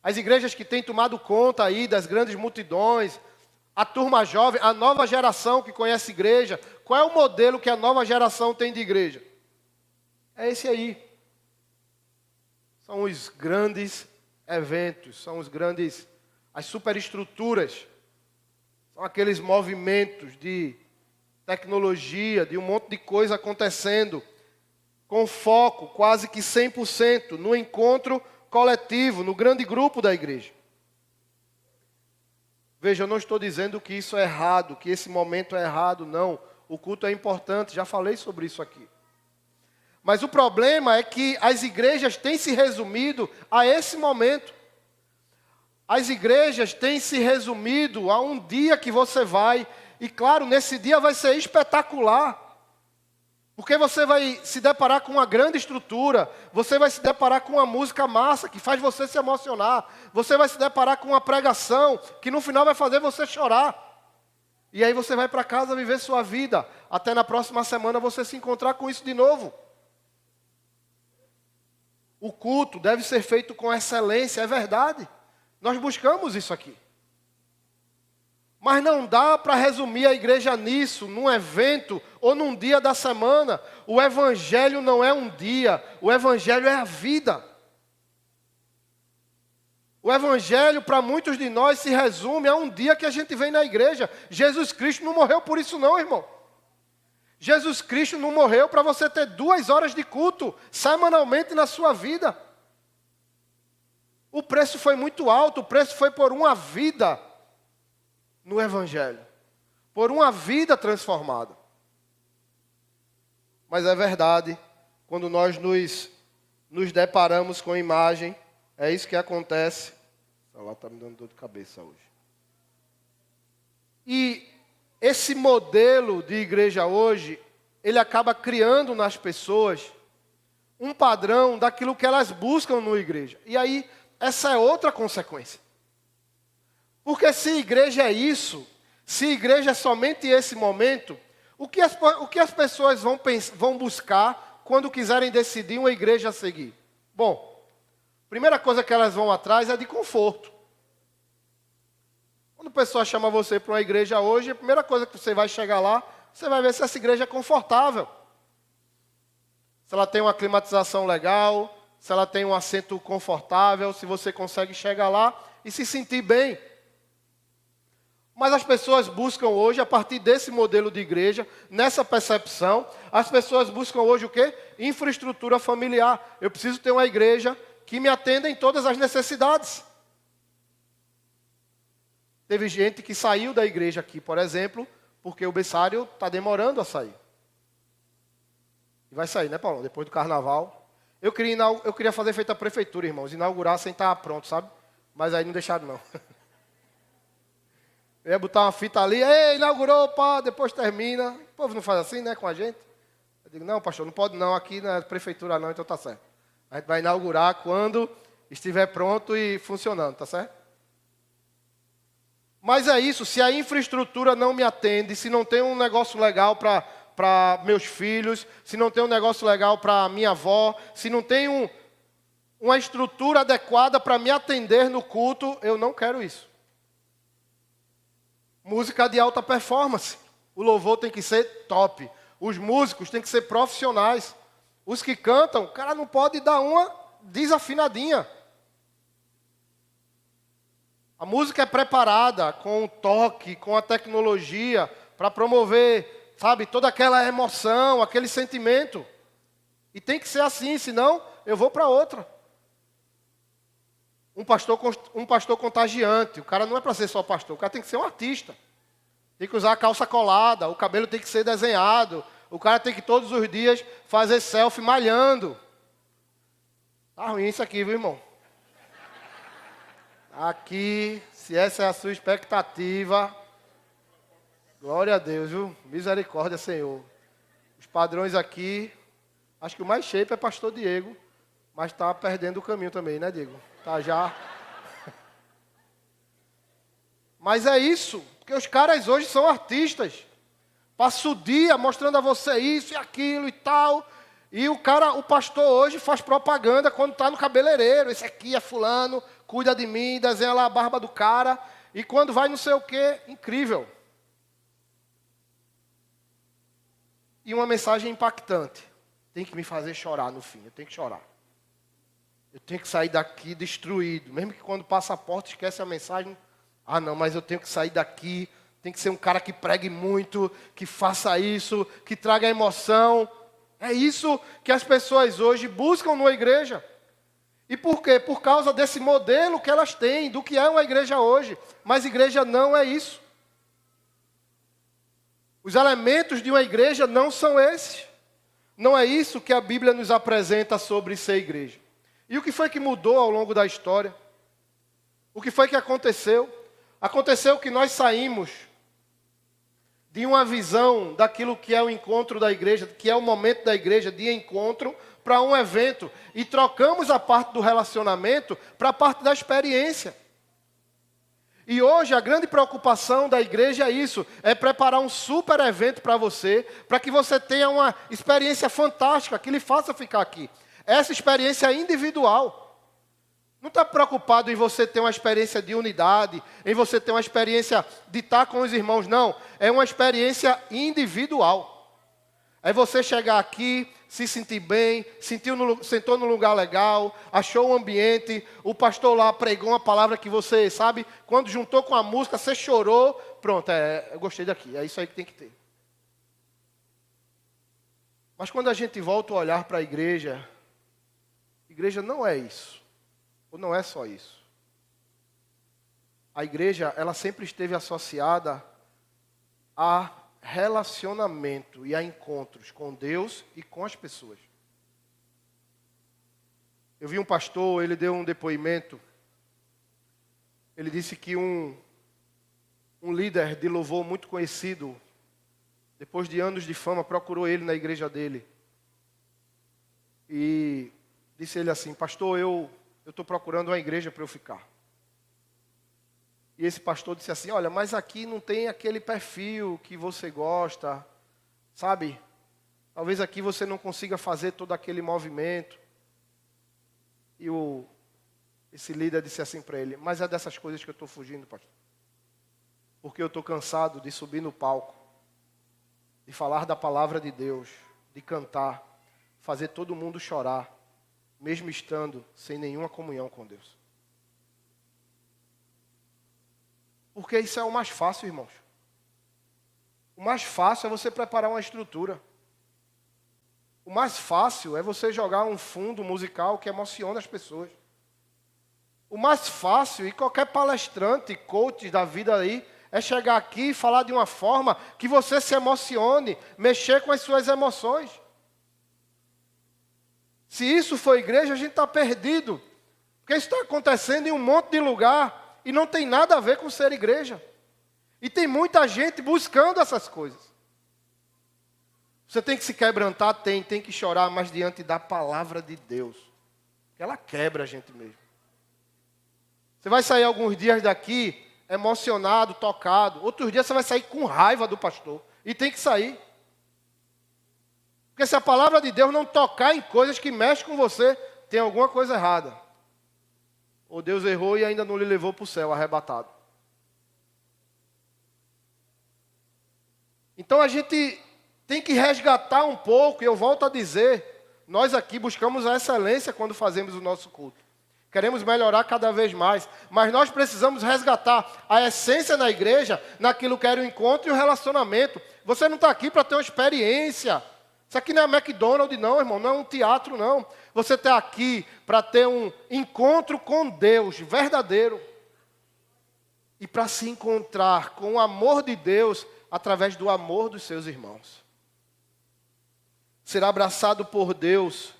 as igrejas que têm tomado conta aí das grandes multidões, a turma jovem, a nova geração que conhece igreja. Qual é o modelo que a nova geração tem de igreja? É esse aí. São os grandes eventos, são as superestruturas, são aqueles movimentos de tecnologia, de um monte de coisa acontecendo, com foco quase que 100% no encontro coletivo, no grande grupo da igreja. Veja, eu não estou dizendo que isso é errado, que esse momento é errado, não. O culto é importante, já falei sobre isso aqui. Mas o problema é que as igrejas têm se resumido a esse momento. As igrejas têm se resumido a um dia que você vai, e claro, nesse dia vai ser espetacular. Porque você vai se deparar com uma grande estrutura, você vai se deparar com uma música massa que faz você se emocionar, você vai se deparar com uma pregação que no final vai fazer você chorar. E aí você vai para casa viver sua vida, até na próxima semana você se encontrar com isso de novo. O culto deve ser feito com excelência, é verdade. Nós buscamos isso aqui. Mas não dá para resumir a igreja nisso, num evento ou num dia da semana. O evangelho não é um dia, o evangelho é a vida. O evangelho para muitos de nós se resume a um dia que a gente vem na igreja. Jesus Cristo não morreu por isso não, irmão. Jesus Cristo não morreu para você ter 2 horas de culto semanalmente na sua vida. O preço foi muito alto, o preço foi por uma vida no evangelho, por uma vida transformada. Mas é verdade, quando nós nos deparamos com a imagem, é isso que acontece. O celular está me dando dor de cabeça hoje. E esse modelo de igreja hoje, ele acaba criando nas pessoas um padrão daquilo que elas buscam na igreja. E aí, essa é outra consequência. Porque se igreja é isso, se igreja é somente esse momento, o que as pessoas vão buscar quando quiserem decidir uma igreja a seguir? Bom, a primeira coisa que elas vão atrás é de conforto. Quando a pessoa chama você para uma igreja hoje, a primeira coisa que você vai chegar lá, você vai ver se essa igreja é confortável. Se ela tem uma climatização legal, se ela tem um assento confortável, se você consegue chegar lá e se sentir bem. Mas as pessoas buscam hoje, a partir desse modelo de igreja, nessa percepção, as pessoas buscam hoje o quê? Infraestrutura familiar. Eu preciso ter uma igreja que me atenda em todas as necessidades. Teve gente que saiu da igreja aqui, por exemplo, porque o berçário está demorando a sair. E vai sair, né, Paulo? Depois do carnaval. Eu queria fazer feito a prefeitura, irmãos, inaugurar sem estar pronto, sabe? Mas aí não deixaram, não. Eu ia botar uma fita ali, ei, inaugurou, pá, depois termina. O povo não faz assim, né, com a gente? Eu digo, não, pastor, não pode não, aqui na prefeitura não, então tá certo. A gente vai inaugurar quando estiver pronto e funcionando, tá certo? Mas é isso, se a infraestrutura não me atende, se não tem um negócio legal para meus filhos, se não tem um negócio legal para minha avó, se não tem uma estrutura adequada para me atender no culto, eu não quero isso. Música de alta performance. O louvor tem que ser top. Os músicos têm que ser profissionais. Os que cantam, o cara não pode dar uma desafinadinha. A música é preparada com o toque, com a tecnologia, para promover, sabe, toda aquela emoção, aquele sentimento. E tem que ser assim, senão eu vou para outra. Um pastor contagiante. O cara não é para ser só pastor, o cara tem que ser um artista. Tem que usar a calça colada, o cabelo tem que ser desenhado. O cara tem que todos os dias fazer selfie malhando. Tá ruim isso aqui, viu, irmão? Aqui, se essa é a sua expectativa, glória a Deus, viu? Misericórdia, Senhor. Os padrões aqui, acho que o mais shape é pastor Diego, mas está perdendo o caminho também, né, Diego? Tá já. Mas é isso, porque os caras hoje são artistas. Passa o dia mostrando a você isso e aquilo e tal. E o pastor hoje faz propaganda quando está no cabeleireiro. Esse aqui é fulano, cuida de mim, desenha lá a barba do cara. E quando vai não sei o quê, incrível. E uma mensagem impactante. Tem que me fazer chorar no fim, eu tenho que chorar. Eu tenho que sair daqui destruído. Mesmo que quando passa a porta esquece a mensagem. Ah, não, mas eu tenho que sair daqui. Tem que ser um cara que pregue muito, que faça isso, que traga emoção. É isso que as pessoas hoje buscam numa igreja. E por quê? Por causa desse modelo que elas têm, do que é uma igreja hoje. Mas igreja não é isso. Os elementos de uma igreja não são esses. Não é isso que a Bíblia nos apresenta sobre ser igreja. E o que foi que mudou ao longo da história? O que foi que aconteceu? Aconteceu que nós saímos de uma visão daquilo que é o encontro da igreja, que é o momento da igreja de encontro, para um evento. E trocamos a parte do relacionamento para a parte da experiência. E hoje a grande preocupação da igreja é isso, é preparar um super evento para você, para que você tenha uma experiência fantástica, que lhe faça ficar aqui. Essa experiência é individual. Não está preocupado em você ter uma experiência de unidade, em você ter uma experiência de estar com os irmãos, não. É uma experiência individual. É você chegar aqui, se sentir bem, sentou no lugar legal, achou o ambiente, o pastor lá pregou uma palavra que você, sabe, quando juntou com a música, você chorou, pronto, eu gostei daqui, é isso aí que tem que ter. Mas quando a gente volta a olhar para a igreja não é isso. Ou não é só isso. A igreja, ela sempre esteve associada a relacionamento e a encontros com Deus e com as pessoas. Eu vi um pastor, ele deu um depoimento. Ele disse que um líder de louvor muito conhecido, depois de anos de fama, procurou ele na igreja dele. e disse ele assim: pastor, eu estou procurando uma igreja para eu ficar. E esse pastor disse assim: olha, mas aqui não tem aquele perfil que você gosta, sabe? Talvez aqui você não consiga fazer todo aquele movimento. E esse líder disse assim para ele: mas é dessas coisas que eu estou fugindo, pastor. Porque eu estou cansado de subir no palco, de falar da palavra de Deus, de cantar, fazer todo mundo chorar, mesmo estando sem nenhuma comunhão com Deus. Porque isso é o mais fácil, irmãos. O mais fácil é você preparar uma estrutura. O mais fácil é você jogar um fundo musical que emociona as pessoas. O mais fácil, e qualquer palestrante, coach da vida aí, é chegar aqui e falar de uma forma que você se emocione, mexer com as suas emoções. Se isso for igreja, a gente está perdido. Porque isso está acontecendo em um monte de lugar e não tem nada a ver com ser igreja. E tem muita gente buscando essas coisas. Você tem que se quebrantar? Tem que chorar, mas diante da palavra de Deus. Porque ela quebra a gente mesmo. Você vai sair alguns dias daqui emocionado, tocado. Outros dias você vai sair com raiva do pastor. E tem que sair. Porque se a palavra de Deus não tocar em coisas que mexem com você, tem alguma coisa errada. Ou Deus errou e ainda não lhe levou para o céu, arrebatado. Então a gente tem que resgatar um pouco, e eu volto a dizer, nós aqui buscamos a excelência quando fazemos o nosso culto. Queremos melhorar cada vez mais, mas nós precisamos resgatar a essência da igreja naquilo que era o encontro e o relacionamento. Você não está aqui para ter uma experiência. Isso aqui não é McDonald's, não, irmão, não é um teatro, não. Você está aqui para ter um encontro com Deus verdadeiro. E para se encontrar com o amor de Deus através do amor dos seus irmãos. Ser abraçado por Deus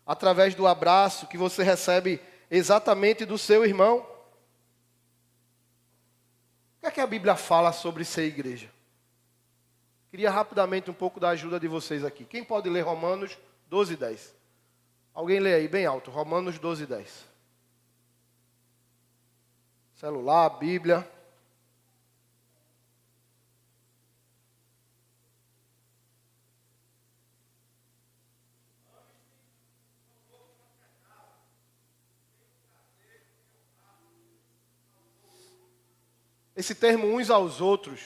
através do abraço que você recebe exatamente do seu irmão. O que é que a Bíblia fala sobre ser igreja? Queria rapidamente um pouco da ajuda de vocês aqui. Quem pode ler Romanos 12:10? Alguém lê aí bem alto, Romanos 12:10. Celular, Bíblia. Esse termo uns aos outros,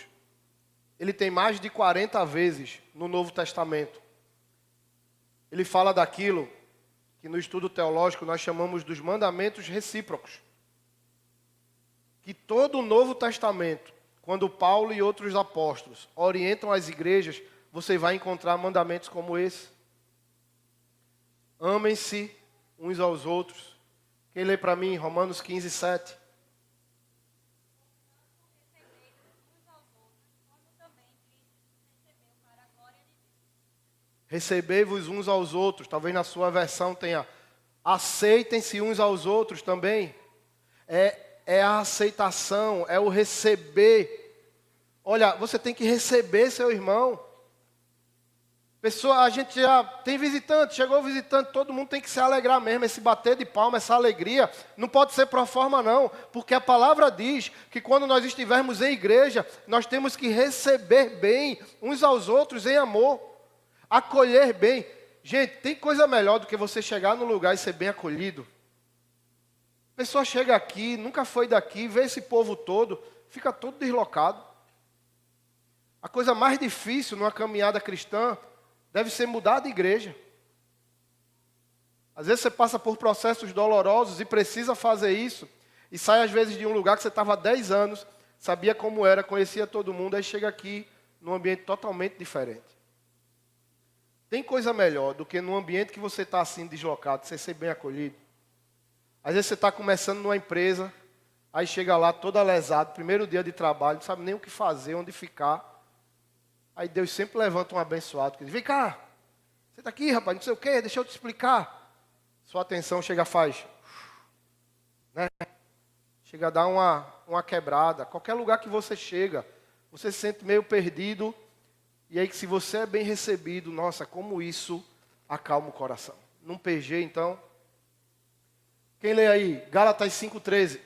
ele tem mais de 40 vezes no Novo Testamento. Ele fala daquilo que no estudo teológico nós chamamos dos mandamentos recíprocos. Que todo o Novo Testamento, quando Paulo e outros apóstolos orientam as igrejas, você vai encontrar mandamentos como esse. Amem-se uns aos outros. Quem lê para mim Romanos 15:7? Recebei-vos uns aos outros. Talvez na sua versão tenha aceitem-se uns aos outros também. É a aceitação, é o receber. Olha, você tem que receber seu irmão. A gente já tem visitante, chegou o visitante, todo mundo tem que se alegrar mesmo. Esse bater de palma, essa alegria, não pode ser pro forma não. Porque a palavra diz que quando nós estivermos em igreja, nós temos que receber bem uns aos outros em amor. Acolher bem. Gente, tem coisa melhor do que você chegar no lugar e ser bem acolhido. A pessoa chega aqui, nunca foi daqui, vê esse povo todo, fica todo deslocado. A coisa mais difícil numa caminhada cristã deve ser mudar de igreja. Às vezes você passa por processos dolorosos e precisa fazer isso. E sai às vezes de um lugar que você estava há 10 anos, sabia como era, conhecia todo mundo, aí chega aqui num ambiente totalmente diferente. Tem coisa melhor do que num ambiente que você está assim deslocado, você ser bem acolhido. Às vezes você está começando numa empresa, aí chega lá todo lesado, primeiro dia de trabalho, não sabe nem o que fazer, onde ficar. Aí Deus sempre levanta um abençoado que diz: vem cá, você está aqui, rapaz, não sei o quê, deixa eu te explicar. Sua atenção chega, faz, né? Chega a dar uma quebrada. Qualquer lugar que você chega, você se sente meio perdido. E aí, se você é bem recebido, nossa, como isso acalma o coração. num PG, então. Quem lê aí? Gálatas 5,13.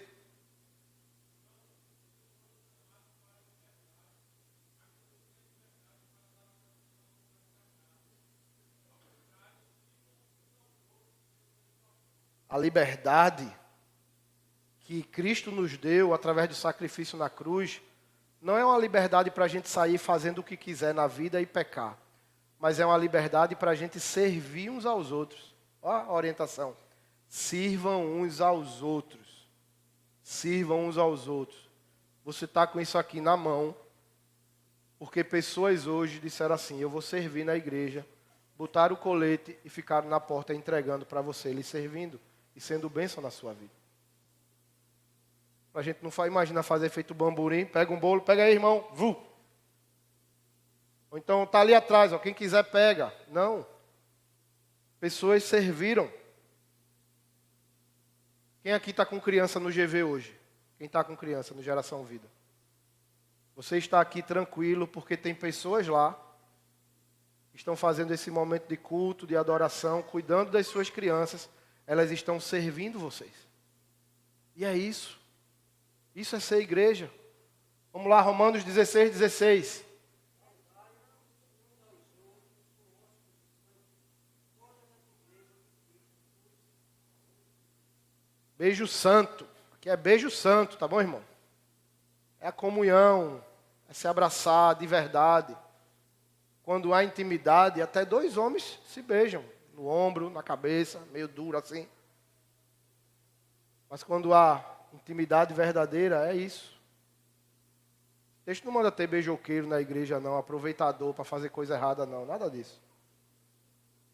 A liberdade que Cristo nos deu através do sacrifício na cruz não é uma liberdade para a gente sair fazendo o que quiser na vida e pecar, mas é uma liberdade para a gente servir uns aos outros. Olha a orientação. Sirvam uns aos outros. Sirvam uns aos outros. Você está com isso aqui na mão, porque pessoas hoje disseram assim: eu vou servir na igreja, botaram o colete e ficaram na porta entregando para você, lhe servindo e sendo bênção na sua vida. A gente não imagina fazer feito bamburim, pega um bolo, pega aí, irmão, vu. Ou então está ali atrás, ó, quem quiser pega. Não. Pessoas serviram. Quem aqui está com criança no GV hoje? Quem está com criança no Geração Vida? Você está aqui tranquilo porque tem pessoas lá que estão fazendo esse momento de culto, de adoração, cuidando das suas crianças. Elas estão servindo vocês. E é isso. Isso é ser igreja. Vamos lá, Romanos 16:16. Beijo santo. Aqui é beijo santo, tá bom, irmão? É a comunhão, é se abraçar de verdade. Quando há intimidade, até dois homens se beijam. No ombro, na cabeça, meio duro assim. Mas quando há intimidade verdadeira, é isso. O texto não manda ter beijoqueiro na igreja, não, aproveitador para fazer coisa errada, não, nada disso.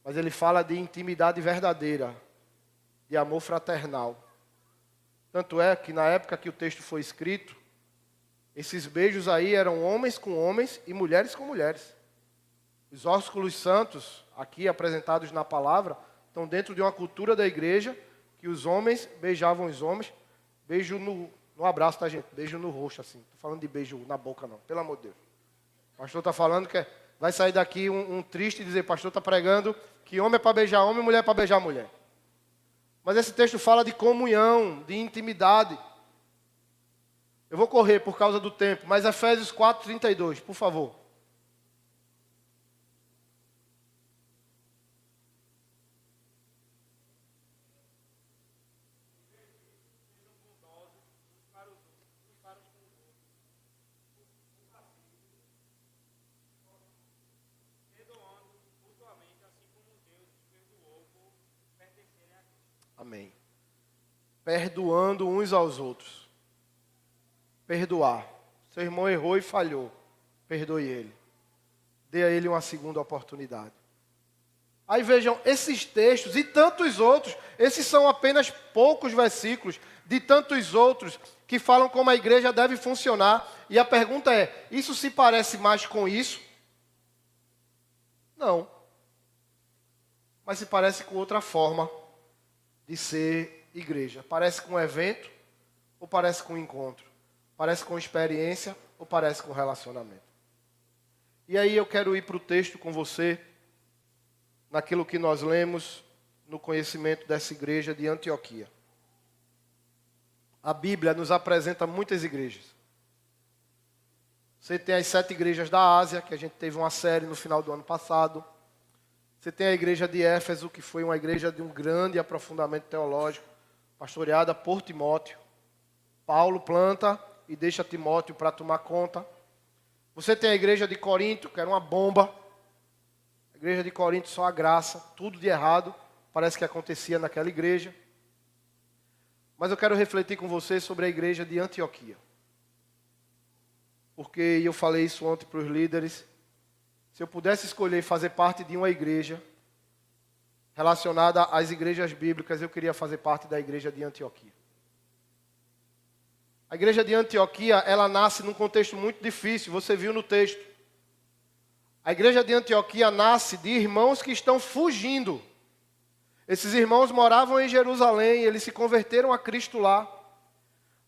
Mas ele fala de intimidade verdadeira, de amor fraternal. Tanto é que na época que o texto foi escrito, esses beijos aí eram homens com homens e mulheres com mulheres. Os ósculos santos, aqui apresentados na palavra, estão dentro de uma cultura da igreja, que os homens beijavam os homens. Beijo no abraço, tá, gente? Beijo no rosto, assim. Estou falando de beijo na boca, não. Pelo amor de Deus. O pastor está falando que vai sair daqui um triste e dizer: pastor está pregando que homem é para beijar homem e mulher é para beijar mulher. Mas esse texto fala de comunhão, de intimidade. Eu vou correr por causa do tempo, mas Efésios 4:32, por favor. Amém. Perdoando uns aos outros. Perdoar. Seu irmão errou e falhou. Perdoe ele. Dê a ele uma segunda oportunidade. Aí vejam, esses textos e tantos outros, esses são apenas poucos versículos de tantos outros que falam como a igreja deve funcionar. E a pergunta é: isso se parece mais com isso? Não. Mas se parece com outra forma de ser igreja. Parece com um evento ou parece com um encontro? Parece com experiência ou parece com relacionamento? E aí eu quero ir para o texto com você, naquilo que nós lemos no conhecimento dessa igreja de Antioquia. A Bíblia nos apresenta muitas igrejas. Você tem as 7 igrejas da Ásia, que a gente teve uma série no final do ano passado. Você tem a igreja de Éfeso, que foi uma igreja de um grande aprofundamento teológico, pastoreada por Timóteo. Paulo planta e deixa Timóteo para tomar conta. Você tem a igreja de Corinto, que era uma bomba. A igreja de Corinto, só a graça, tudo de errado parece que acontecia naquela igreja. Mas eu quero refletir com você sobre a igreja de Antioquia. Porque eu falei isso ontem para os líderes. Se eu pudesse escolher fazer parte de uma igreja relacionada às igrejas bíblicas, eu queria fazer parte da igreja de Antioquia. A igreja de Antioquia, ela nasce num contexto muito difícil, você viu no texto. A igreja de Antioquia nasce de irmãos que estão fugindo. Esses irmãos moravam em Jerusalém, eles se converteram a Cristo lá.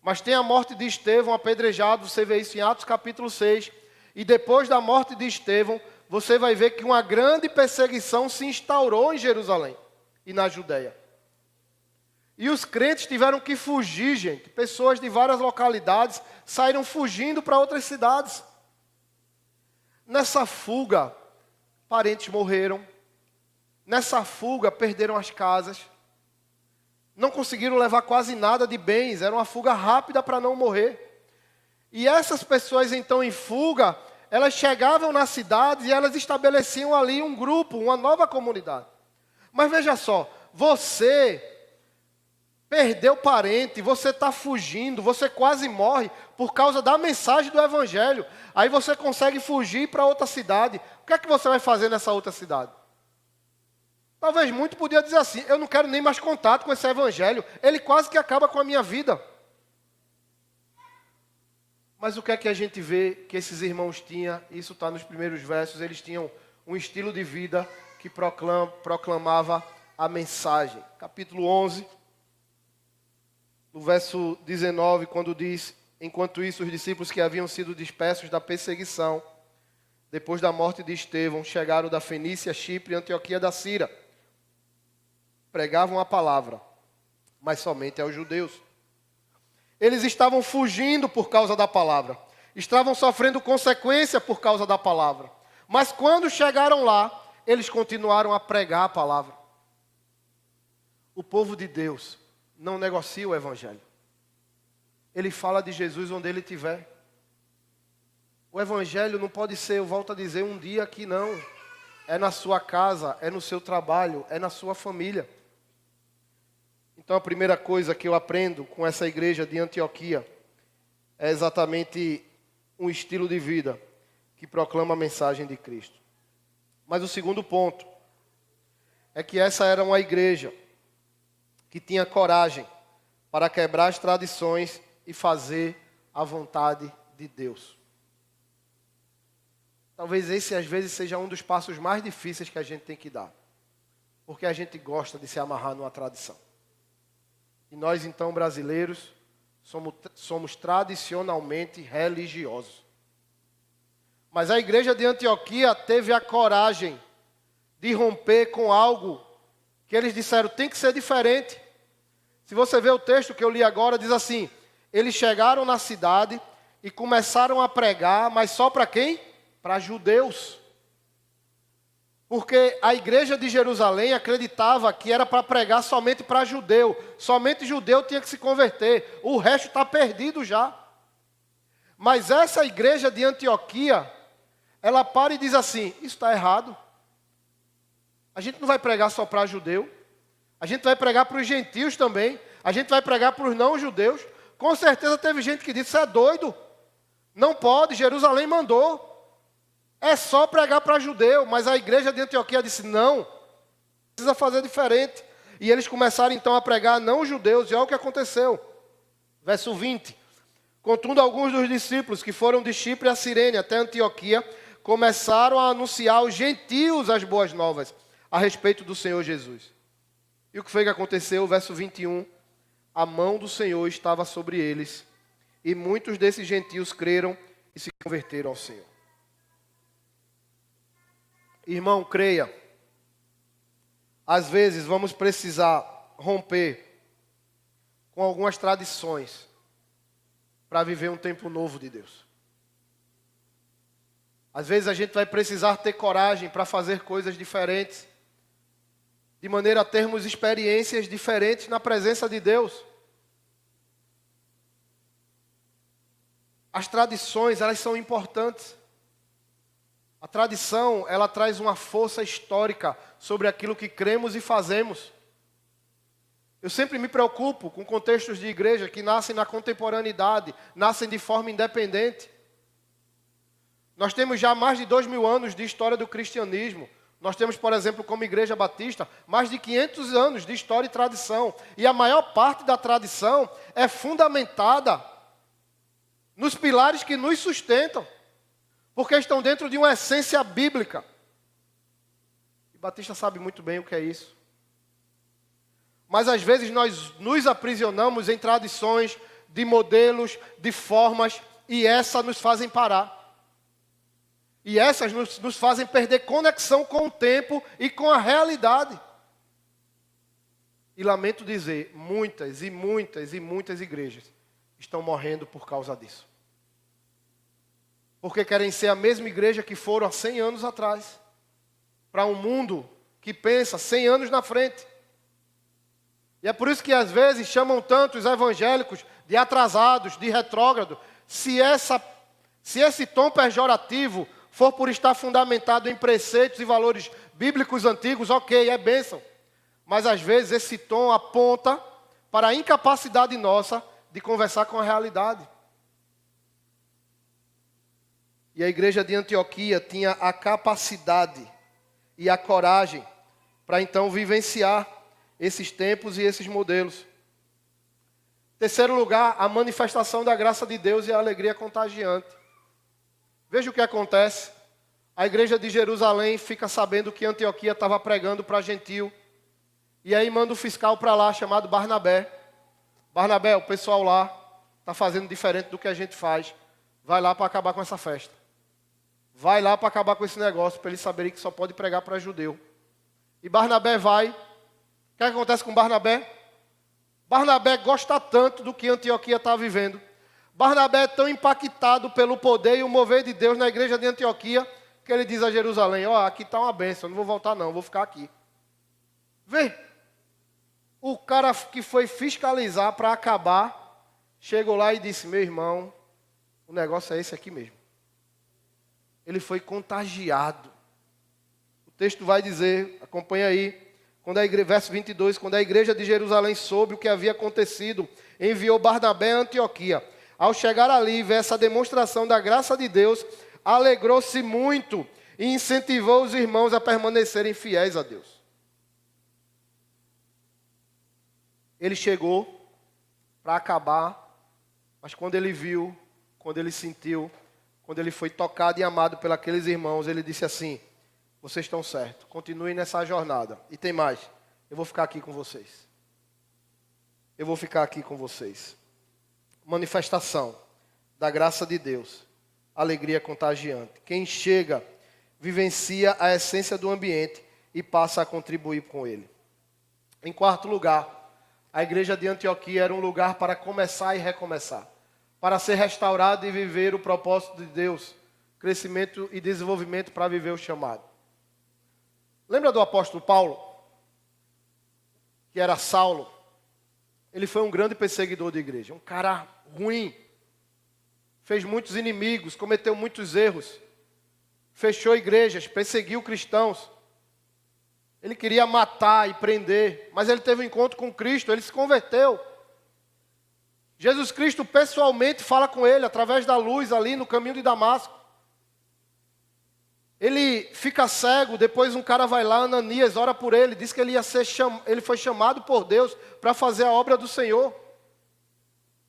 Mas tem a morte de Estevão apedrejado, você vê isso em Atos capítulo 6. E depois da morte de Estevão, você vai ver que uma grande perseguição se instaurou em Jerusalém. e na Judéia. E os crentes tiveram que fugir, gente. Pessoas de várias localidades saíram fugindo para outras cidades. Nessa fuga, parentes morreram. Nessa fuga, perderam as casas. Não conseguiram levar quase nada de bens. Era uma fuga rápida para não morrer. E essas pessoas, então, em fuga, elas chegavam nas cidades e elas estabeleciam ali um grupo, uma nova comunidade. Mas veja só, você perdeu parente, você está fugindo, você quase morre por causa da mensagem do Evangelho. Aí você consegue fugir para outra cidade. O que é que você vai fazer nessa outra cidade? Talvez muito podia dizer assim, eu não quero nem mais contato com esse Evangelho, ele quase que acaba com a minha vida. Mas o que é que a gente vê que esses irmãos tinham? Isso está nos primeiros versos, eles tinham um estilo de vida que proclamava a mensagem. Capítulo 11, no verso 19, quando diz: enquanto isso, os discípulos que haviam sido dispersos da perseguição, depois da morte de Estevão, chegaram da Fenícia, Chipre e Antioquia da Síria. Pregavam a palavra, mas somente aos judeus. Eles estavam fugindo por causa da palavra. Estavam sofrendo consequência por causa da palavra. Mas quando chegaram lá, eles continuaram a pregar a palavra. O povo de Deus não negocia o Evangelho. Ele fala de Jesus onde ele estiver. O Evangelho não pode ser, eu volto a dizer, um dia aqui não. É na sua casa, é no seu trabalho, é na sua família. Então a primeira coisa que eu aprendo com essa igreja de Antioquia é exatamente um estilo de vida que proclama a mensagem de Cristo. Mas o segundo ponto é que essa era uma igreja que tinha coragem para quebrar as tradições e fazer a vontade de Deus. Talvez esse às vezes seja um dos passos mais difíceis que a gente tem que dar, porque a gente gosta de se amarrar numa tradição. E nós, então, brasileiros, somos tradicionalmente religiosos. Mas a igreja de Antioquia teve a coragem de romper com algo que eles disseram, tem que ser diferente. Se você ver o texto que eu li agora, diz assim, eles chegaram na cidade e começaram a pregar, mas só para quem? Para judeus. Porque a igreja de Jerusalém acreditava que era para pregar somente para judeu. Somente judeu tinha que se converter. O resto está perdido já. Mas essa igreja de Antioquia, ela para e diz assim, isso está errado. A gente não vai pregar só para judeu. A gente vai pregar para os gentios também. A gente vai pregar para os não-judeus. Com certeza teve gente que disse, você é doido. Não pode, Jerusalém mandou. É só pregar para judeu, mas a igreja de Antioquia disse, não, precisa fazer diferente. E eles começaram então a pregar a não-judeus, e olha o que aconteceu. Verso 20. Contudo, alguns dos discípulos que foram de Chipre a Cirene até Antioquia, começaram a anunciar aos gentios as boas novas a respeito do Senhor Jesus. E o que foi que aconteceu? Verso 21. A mão do Senhor estava sobre eles, e muitos desses gentios creram e se converteram ao Senhor. Irmão, creia, às vezes vamos precisar romper com algumas tradições para viver um tempo novo de Deus. Às vezes a gente vai precisar ter coragem para fazer coisas diferentes, de maneira a termos experiências diferentes na presença de Deus. As tradições, elas são importantes. A tradição, ela traz uma força histórica sobre aquilo que cremos e fazemos. Eu sempre me preocupo com contextos de igreja que nascem na contemporaneidade, nascem de forma independente. Nós temos já mais de 2000 anos de história do cristianismo. Nós temos, por exemplo, como Igreja Batista, mais de 500 anos de história e tradição. E a maior parte da tradição é fundamentada nos pilares que nos sustentam, porque estão dentro de uma essência bíblica. E Batista sabe muito bem o que é isso. Mas às vezes nós nos aprisionamos em tradições, de modelos, de formas, e essas nos fazem parar. E essas nos fazem perder conexão com o tempo e com a realidade. E lamento dizer, muitas e muitas e muitas igrejas estão morrendo por causa disso. Porque querem ser a mesma igreja que foram há 100 anos atrás. Para um mundo que pensa 100 anos na frente. E é por isso que às vezes chamam tanto os evangélicos de atrasados, de retrógrado. Se esse tom pejorativo for por estar fundamentado em preceitos e valores bíblicos antigos, ok, é bênção. Mas às vezes esse tom aponta para a incapacidade nossa de conversar com a realidade. E a igreja de Antioquia tinha a capacidade e a coragem para então vivenciar esses tempos e esses modelos. Terceiro lugar, a manifestação da graça de Deus e a alegria contagiante. Veja o que acontece. A igreja de Jerusalém fica sabendo que Antioquia estava pregando para gentil. E aí manda o fiscal para lá, chamado Barnabé. Barnabé, o pessoal lá está fazendo diferente do que a gente faz. Vai lá para acabar com essa festa. Vai lá para acabar com esse negócio, para eles saberem que só pode pregar para judeu. E Barnabé vai. O que acontece com Barnabé? Barnabé gosta tanto do que Antioquia está vivendo. Barnabé é tão impactado pelo poder e o mover de Deus na igreja de Antioquia, que ele diz a Jerusalém, aqui está uma bênção, eu não vou voltar não, vou ficar aqui. Vê, o cara que foi fiscalizar para acabar, chegou lá e disse, meu irmão, o negócio é esse aqui mesmo. Ele foi contagiado. O texto vai dizer, acompanha aí, verso 22, quando a igreja de Jerusalém soube o que havia acontecido, enviou Barnabé a Antioquia. Ao chegar ali e ver essa demonstração da graça de Deus, alegrou-se muito e incentivou os irmãos a permanecerem fiéis a Deus. Ele chegou para acabar, mas quando ele viu, quando ele sentiu, quando ele foi tocado e amado por aqueles irmãos, ele disse assim, vocês estão certos, continuem nessa jornada. E tem mais, eu vou ficar aqui com vocês. Eu vou ficar aqui com vocês. Manifestação da graça de Deus, alegria contagiante. Quem chega, vivencia a essência do ambiente e passa a contribuir com ele. Em quarto lugar, a igreja de Antioquia era um lugar para começar e recomeçar. Para ser restaurado e viver o propósito de Deus, crescimento e desenvolvimento para viver o chamado. Lembra do apóstolo Paulo? Que era Saulo. Ele foi um grande perseguidor de igreja, um cara ruim. Fez muitos inimigos, cometeu muitos erros. Fechou igrejas, perseguiu cristãos. Ele queria matar e prender, mas ele teve um encontro com Cristo, ele se converteu. Jesus Cristo pessoalmente fala com ele, através da luz ali no caminho de Damasco. Ele fica cego, depois um cara vai lá, Ananias, ora por ele, diz que ele foi chamado por Deus para fazer a obra do Senhor.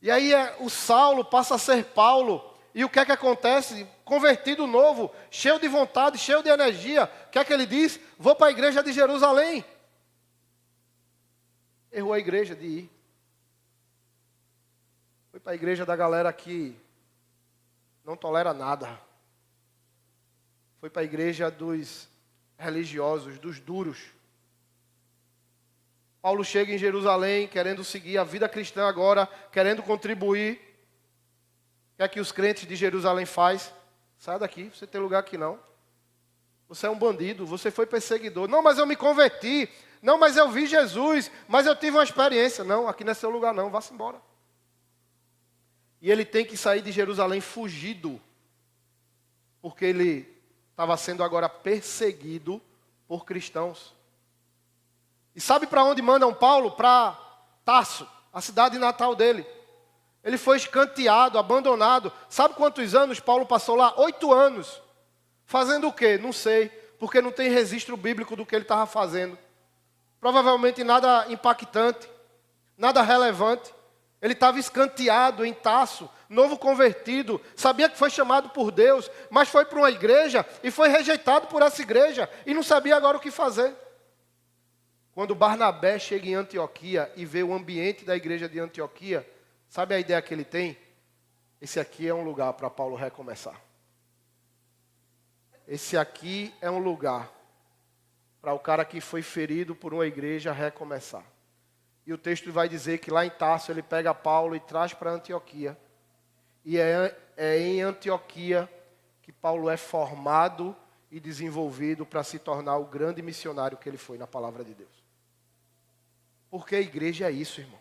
E aí o Saulo passa a ser Paulo, e o que é que acontece? Convertido novo, cheio de vontade, cheio de energia, o que é que ele diz? Vou para a igreja de Jerusalém. Errou a igreja de ir. Foi para a igreja da galera que não tolera nada. Foi para a igreja dos religiosos, dos duros. Paulo chega em Jerusalém querendo seguir a vida cristã agora, querendo contribuir. O que é que os crentes de Jerusalém fazem? Sai daqui, você tem lugar aqui não. Você é um bandido, você foi perseguidor. Não, mas eu me converti. Não, mas eu vi Jesus, mas eu tive uma experiência. Não, aqui não é seu lugar não, vá-se embora. E ele tem que sair de Jerusalém fugido, porque ele estava sendo agora perseguido por cristãos. E sabe para onde mandam Paulo? Para Tarso, a cidade natal dele. Ele foi escanteado, abandonado. Sabe quantos anos Paulo passou lá? 8 anos. Fazendo o quê? Não sei, porque não tem registro bíblico do que ele estava fazendo. Provavelmente nada impactante, nada relevante. Ele estava escanteado em Tarso, novo convertido, sabia que foi chamado por Deus, mas foi para uma igreja e foi rejeitado por essa igreja e não sabia agora o que fazer. Quando Barnabé chega em Antioquia e vê o ambiente da igreja de Antioquia, sabe a ideia que ele tem? Esse aqui é um lugar para Paulo recomeçar. Esse aqui é um lugar para o cara que foi ferido por uma igreja recomeçar. E o texto vai dizer que lá em Tarso ele pega Paulo e traz para Antioquia. E é em Antioquia que Paulo é formado e desenvolvido para se tornar o grande missionário que ele foi na palavra de Deus. Porque a igreja é isso, irmão.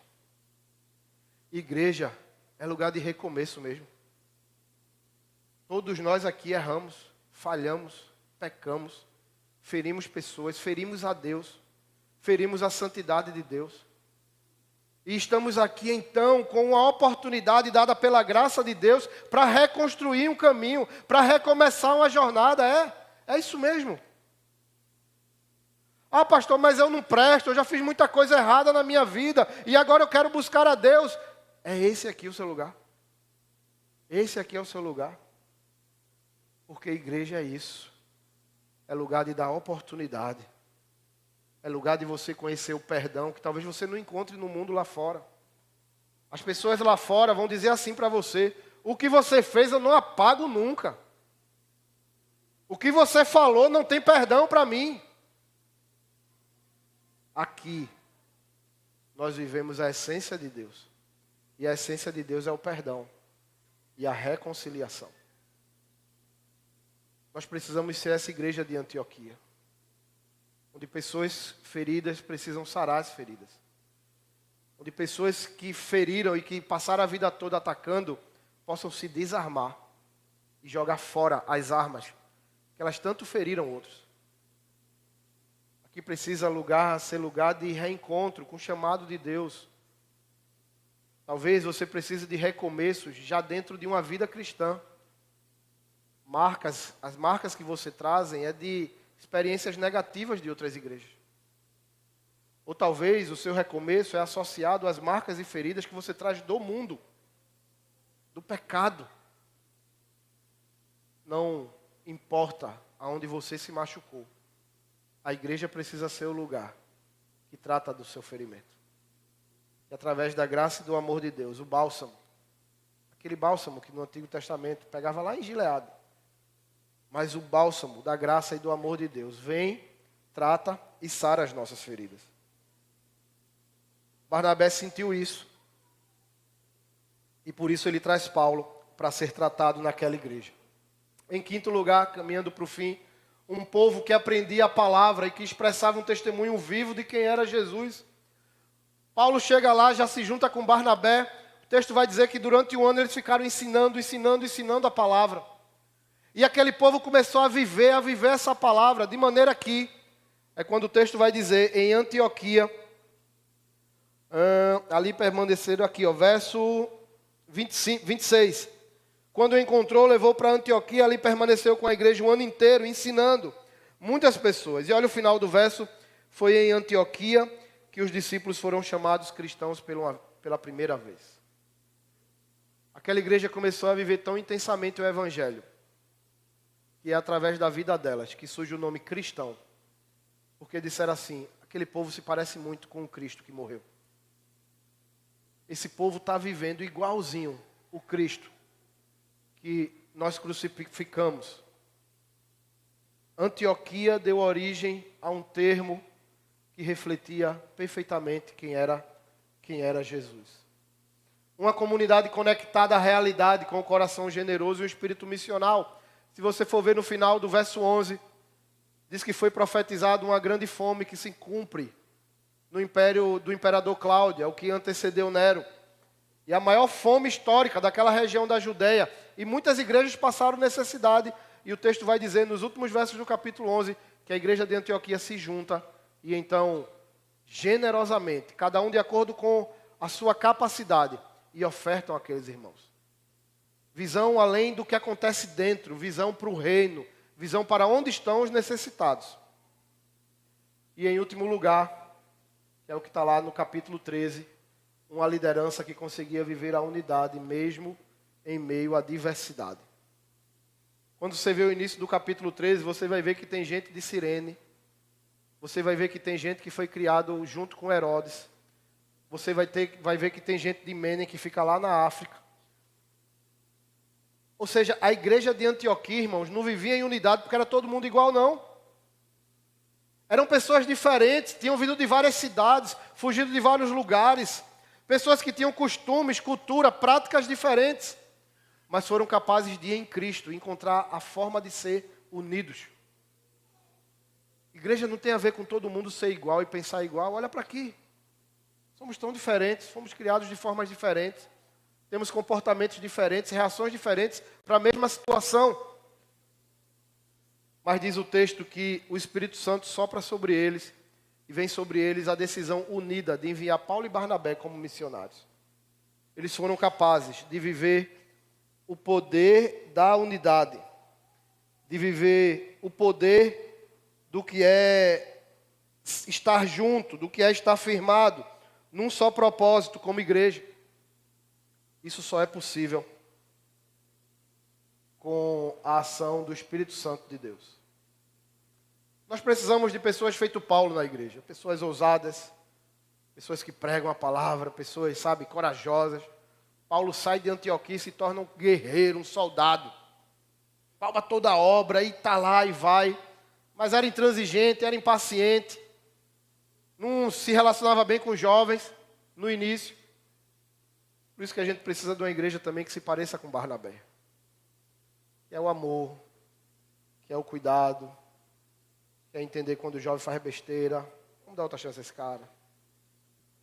Igreja é lugar de recomeço mesmo. Todos nós aqui erramos, falhamos, pecamos, ferimos pessoas, ferimos a Deus, ferimos a santidade de Deus. E estamos aqui então com a oportunidade dada pela graça de Deus para reconstruir um caminho, para recomeçar uma jornada. É isso mesmo. Ah, pastor, mas eu não presto, eu já fiz muita coisa errada na minha vida e agora eu quero buscar a Deus. É esse aqui o seu lugar. Esse aqui é o seu lugar. Porque a igreja é isso. É lugar de dar oportunidade. É lugar de você conhecer o perdão que talvez você não encontre no mundo lá fora. As pessoas lá fora vão dizer assim para você: o que você fez eu não apago nunca. O que você falou não tem perdão para mim. Aqui, nós vivemos a essência de Deus. E a essência de Deus é o perdão e a reconciliação. Nós precisamos ser essa igreja de Antioquia, onde pessoas feridas precisam sarar as feridas. Onde pessoas que feriram e que passaram a vida toda atacando possam se desarmar e jogar fora as armas que elas tanto feriram outros. Aqui precisa ser lugar de reencontro com o chamado de Deus. Talvez você precise de recomeços já dentro de uma vida cristã. As marcas que você trazem é de experiências negativas de outras igrejas. Ou talvez o seu recomeço é associado às marcas e feridas que você traz do mundo, do pecado. Não importa aonde você se machucou. A igreja precisa ser o lugar que trata do seu ferimento. E através da graça e do amor de Deus, o bálsamo, aquele bálsamo que no Antigo Testamento pegava lá em Gileade, mas o bálsamo da graça e do amor de Deus vem, trata e sara as nossas feridas. Barnabé sentiu isso. E por isso ele traz Paulo para ser tratado naquela igreja. Em quinto lugar, caminhando para o fim, um povo que aprendia a palavra e que expressava um testemunho vivo de quem era Jesus. Paulo chega lá, já se junta com Barnabé. O texto vai dizer que durante um ano eles ficaram ensinando a palavra. E aquele povo começou a viver essa palavra, de maneira que, é quando o texto vai dizer, em Antioquia, ali permaneceram aqui, verso 26. Quando o encontrou, levou para Antioquia, ali permaneceu com a igreja um ano inteiro, ensinando muitas pessoas. E olha o final do verso, foi em Antioquia que os discípulos foram chamados cristãos pela primeira vez. Aquela igreja começou a viver tão intensamente o evangelho, que é através da vida delas que surge o nome cristão. Porque disseram assim, aquele povo se parece muito com o Cristo que morreu. Esse povo está vivendo igualzinho o Cristo que nós crucificamos. Antioquia deu origem a um termo que refletia perfeitamente quem era Jesus. Uma comunidade conectada à realidade, com o coração generoso e o espírito missional. Se você for ver no final do verso 11, diz que foi profetizado uma grande fome que se cumpre no império do imperador Cláudio, é o que antecedeu Nero. E a maior fome histórica daquela região da Judeia. E muitas igrejas passaram necessidade. E o texto vai dizer, nos últimos versos do capítulo 11, que a igreja de Antioquia se junta. E então, generosamente, cada um de acordo com a sua capacidade, e ofertam àqueles irmãos. Visão além do que acontece dentro, visão para o reino, visão para onde estão os necessitados. E em último lugar, que é o que está lá no capítulo 13, uma liderança que conseguia viver a unidade mesmo em meio à diversidade. Quando você vê o início do capítulo 13, você vai ver que tem gente de Cirene, você vai ver que tem gente que foi criado junto com Herodes, você vai ver que tem gente de Mene que fica lá na África. Ou seja, a igreja de Antioquia, irmãos, não vivia em unidade porque era todo mundo igual, não. Eram pessoas diferentes, tinham vindo de várias cidades, fugido de vários lugares. Pessoas que tinham costumes, cultura, práticas diferentes. Mas foram capazes de, em Cristo, encontrar a forma de ser unidos. Igreja não tem a ver com todo mundo ser igual e pensar igual. Olha para aqui. Somos tão diferentes, fomos criados de formas diferentes. Temos comportamentos diferentes, reações diferentes para a mesma situação. Mas diz o texto que o Espírito Santo sopra sobre eles e vem sobre eles a decisão unida de enviar Paulo e Barnabé como missionários. Eles foram capazes de viver o poder da unidade, de viver o poder do que é estar junto, do que é estar firmado num só propósito como igreja. Isso só é possível com a ação do Espírito Santo de Deus. Nós precisamos de pessoas feito Paulo na igreja, pessoas ousadas, pessoas que pregam a palavra, pessoas, sabe, corajosas. Paulo sai de Antioquia e se torna um guerreiro, um soldado. Palma toda a obra e está lá e vai. Mas era intransigente, era impaciente. Não se relacionava bem com os jovens no início. Por isso que a gente precisa de uma igreja também que se pareça com Barnabé. Que é o amor, que é o cuidado, que é entender quando o jovem faz besteira. Vamos dar outra chance a esse cara.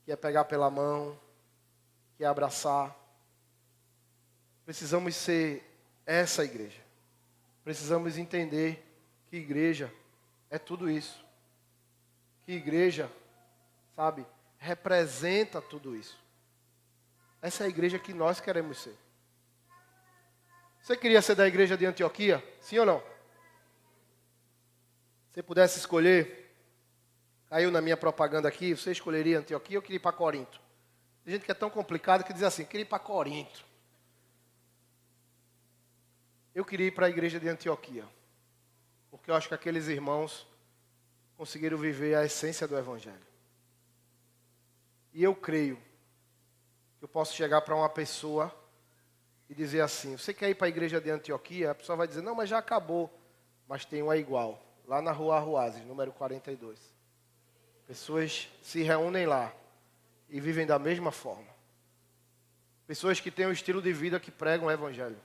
Que é pegar pela mão, que é abraçar. Precisamos ser essa igreja. Precisamos entender que igreja é tudo isso. Que igreja, sabe, representa tudo isso. Essa é a igreja que nós queremos ser. Você queria ser da igreja de Antioquia? Sim ou não? Se pudesse escolher, caiu na minha propaganda aqui, você escolheria Antioquia ou queria ir para Corinto? Tem gente que é tão complicado que diz assim, queria ir para Corinto. Eu queria ir para a igreja de Antioquia, porque eu acho que aqueles irmãos conseguiram viver a essência do Evangelho. E eu creio que eu posso chegar para uma pessoa e dizer assim, você quer ir para a igreja de Antioquia? A pessoa vai dizer, não, mas já acabou. Mas tem uma igual, lá na rua Arruazes, número 42. Pessoas se reúnem lá e vivem da mesma forma. Pessoas que têm um estilo de vida que pregam o Evangelho.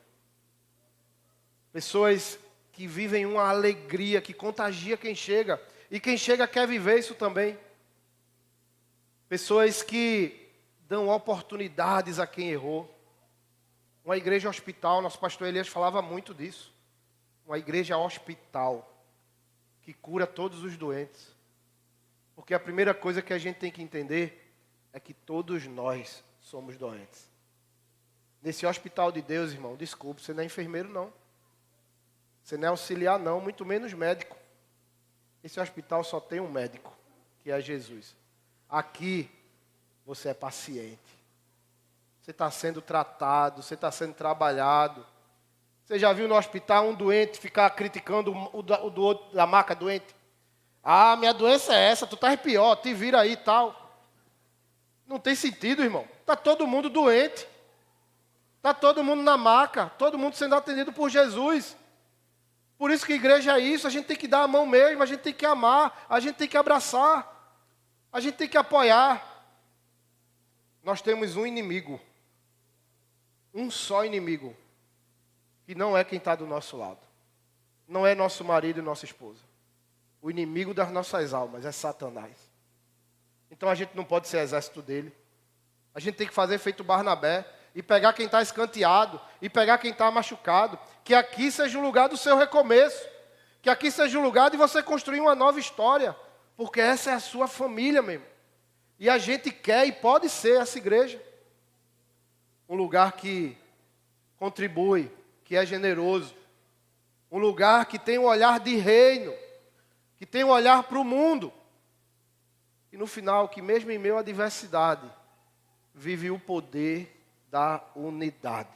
Pessoas que vivem uma alegria que contagia quem chega. E quem chega quer viver isso também. Pessoas que dão oportunidades a quem errou. Uma igreja hospital, nosso pastor Elias falava muito disso. Uma igreja hospital que cura todos os doentes. Porque a primeira coisa que a gente tem que entender é que todos nós somos doentes. Nesse hospital de Deus, irmão, desculpe, você não é enfermeiro não. Você não é auxiliar não, muito menos médico. Esse hospital só tem um médico, que é Jesus. Aqui, você é paciente. Você está sendo tratado, você está sendo trabalhado. Você já viu no hospital um doente ficar criticando o do outro, da maca doente? Ah, minha doença é essa, tu estás pior, te vira aí e tal. Não tem sentido, irmão. Está todo mundo doente. Está todo mundo na maca, todo mundo sendo atendido por Jesus. Por isso que igreja é isso, a gente tem que dar a mão mesmo, a gente tem que amar, a gente tem que abraçar, a gente tem que apoiar. Nós temos um inimigo, um só inimigo, que não é quem está do nosso lado. Não é nosso marido e nossa esposa. O inimigo das nossas almas é Satanás. Então a gente não pode ser exército dele. A gente tem que fazer feito Barnabé e pegar quem está escanteado e pegar quem está machucado. Que aqui seja o lugar do seu recomeço. Que aqui seja o lugar de você construir uma nova história. Porque essa é a sua família mesmo. E a gente quer e pode ser essa igreja. Um lugar que contribui, que é generoso. Um lugar que tem um olhar de reino. Que tem um olhar para o mundo. E no final, que mesmo em meio à diversidade, vive o poder da unidade.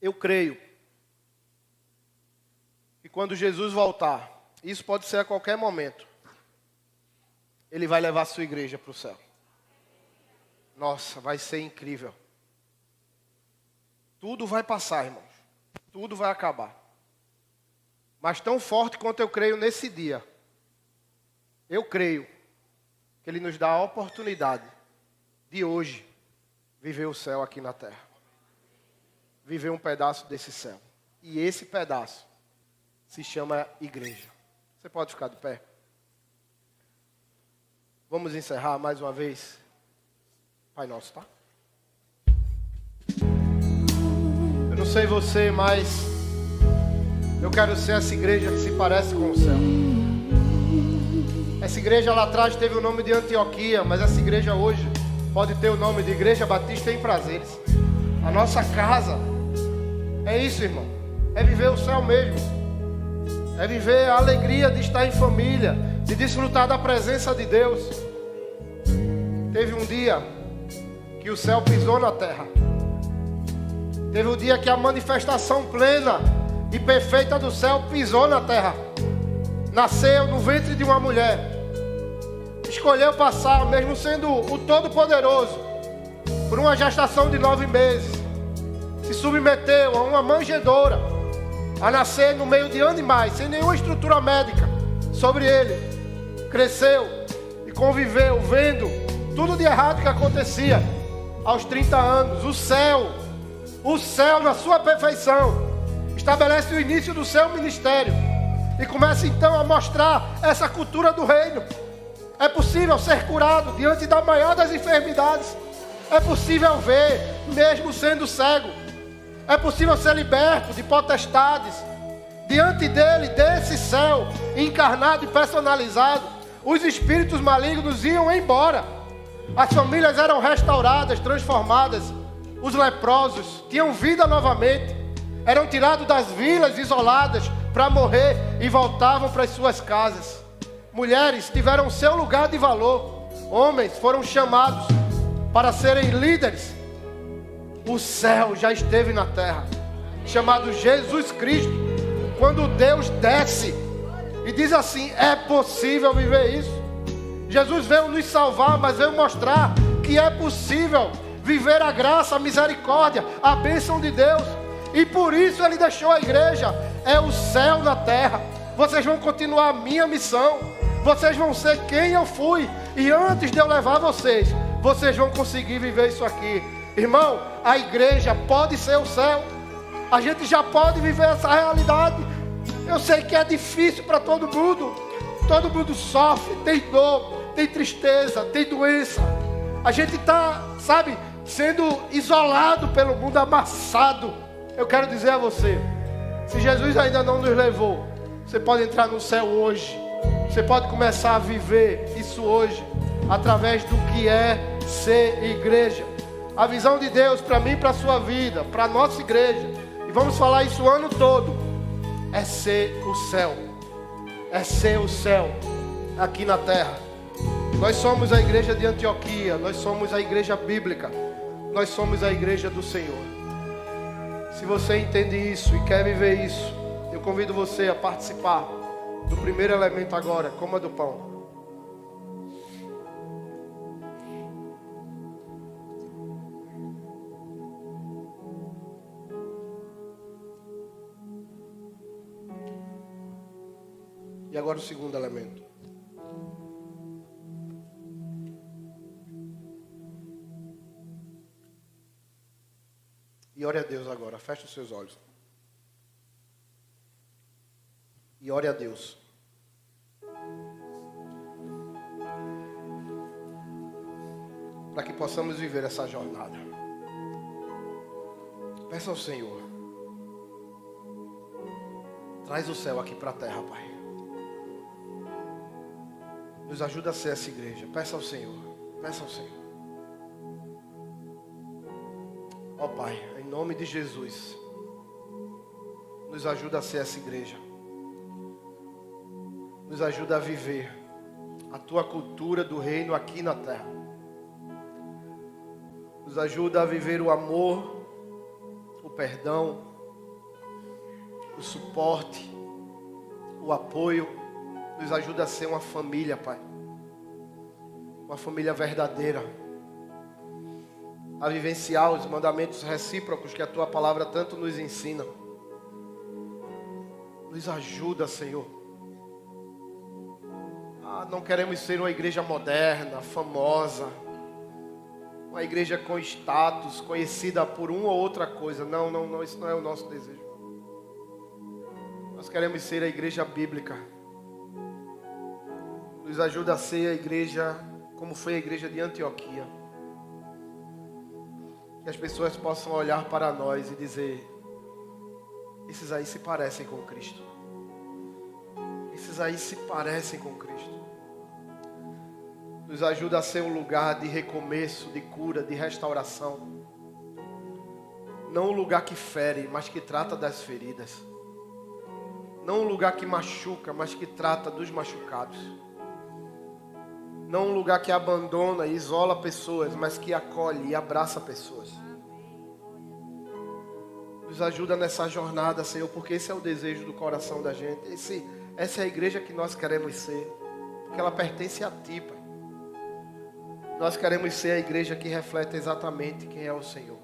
Eu creio que quando Jesus voltar, isso pode ser a qualquer momento, Ele vai levar a sua igreja para o céu. Nossa, vai ser incrível. Tudo vai passar, irmãos. Tudo vai acabar. Mas tão forte quanto eu creio nesse dia. Eu creio que Ele nos dá a oportunidade de hoje viver o céu aqui na terra. Viver um pedaço desse céu. E esse pedaço se chama igreja. Você pode ficar de pé? Vamos encerrar mais uma vez. Pai nosso, tá? Eu não sei você, mas eu quero ser essa igreja que se parece com o céu. Essa igreja lá atrás teve o nome de Antioquia, mas essa igreja hoje pode ter o nome de Igreja Batista em Prazeres. A nossa casa é isso, irmão. É viver o céu mesmo. É viver a alegria de estar em família, de desfrutar da presença de Deus. Teve um dia que o céu pisou na terra. Teve um dia que a manifestação plena e perfeita do céu pisou na terra. Nasceu no ventre de uma mulher. Escolheu passar, mesmo sendo o Todo-Poderoso, por uma gestação de 9 meses. Se submeteu a uma manjedoura, a nascer no meio de animais, sem nenhuma estrutura médica sobre ele. Cresceu e conviveu, vendo tudo de errado que acontecia. Aos 30 anos, o céu na sua perfeição, estabelece o início do seu ministério. E começa então a mostrar essa cultura do reino. É possível ser curado diante da maior das enfermidades. É possível ver, mesmo sendo cego. É possível ser liberto de potestades. Diante dele, desse céu, encarnado e personalizado, os espíritos malignos iam embora. As famílias eram restauradas, transformadas. Os leprosos tinham vida novamente. Eram tirados das vilas isoladas para morrer e voltavam para as suas casas. Mulheres tiveram seu lugar de valor. Homens foram chamados para serem líderes. O céu já esteve na terra, chamado Jesus Cristo. Quando Deus desce e diz assim: é possível viver isso. Jesus veio nos salvar, mas veio mostrar que é possível viver a graça, a misericórdia, a bênção de Deus. E por isso Ele deixou a igreja. É o céu na terra. Vocês vão continuar a minha missão. Vocês vão ser quem eu fui. E antes de eu levar vocês, vocês vão conseguir viver isso aqui. Irmão, a igreja pode ser o céu. A gente já pode viver essa realidade. Eu sei que é difícil para todo mundo. Todo mundo sofre, tem dor, tem tristeza, tem doença. A gente está, sendo isolado pelo mundo, amassado. Eu quero dizer a você, se Jesus ainda não nos levou, você pode entrar no céu hoje. Você pode começar a viver isso hoje, através do que é ser igreja. A visão de Deus para mim, para a sua vida, para a nossa igreja, e vamos falar isso o ano todo, é ser o céu. É ser o céu aqui na terra. Nós somos a igreja de Antioquia, nós somos a igreja bíblica, nós somos a igreja do Senhor. Se você entende isso e quer viver isso, eu convido você a participar do primeiro elemento agora, coma do pão. E agora o segundo elemento. E ore a Deus agora, feche os seus olhos. E ore a Deus. Para que possamos viver essa jornada. Peça ao Senhor. Traz o céu aqui para a terra, Pai. Nos ajuda a ser essa igreja. Peça ao Senhor. Peça ao Senhor. Ó Pai, em nome de Jesus, nos ajuda a ser essa igreja. Nos ajuda a viver a Tua cultura do reino aqui na terra. Nos ajuda a viver o amor, o perdão, o suporte, o apoio. Nos ajuda a ser uma família, Pai. Uma família verdadeira. A vivenciar os mandamentos recíprocos que a Tua palavra tanto nos ensina. Nos ajuda, Senhor. Não queremos ser uma igreja moderna, famosa, uma igreja com status, conhecida por uma ou outra coisa. Não, isso não é o nosso desejo. Nós queremos ser a igreja bíblica. Nos ajuda a ser a igreja como foi a igreja de Antioquia. Que as pessoas possam olhar para nós e dizer: esses aí se parecem com Cristo. Esses aí se parecem com Cristo. Nos ajuda a ser um lugar de recomeço, de cura, de restauração. Não um lugar que fere, mas que trata das feridas. Não um lugar que machuca, mas que trata dos machucados. Não um lugar que abandona e isola pessoas, mas que acolhe e abraça pessoas. Nos ajuda nessa jornada, Senhor, porque esse é o desejo do coração da gente. Essa é a igreja que nós queremos ser, porque ela pertence a Ti, Pai. Nós queremos ser a igreja que reflete exatamente quem é o Senhor.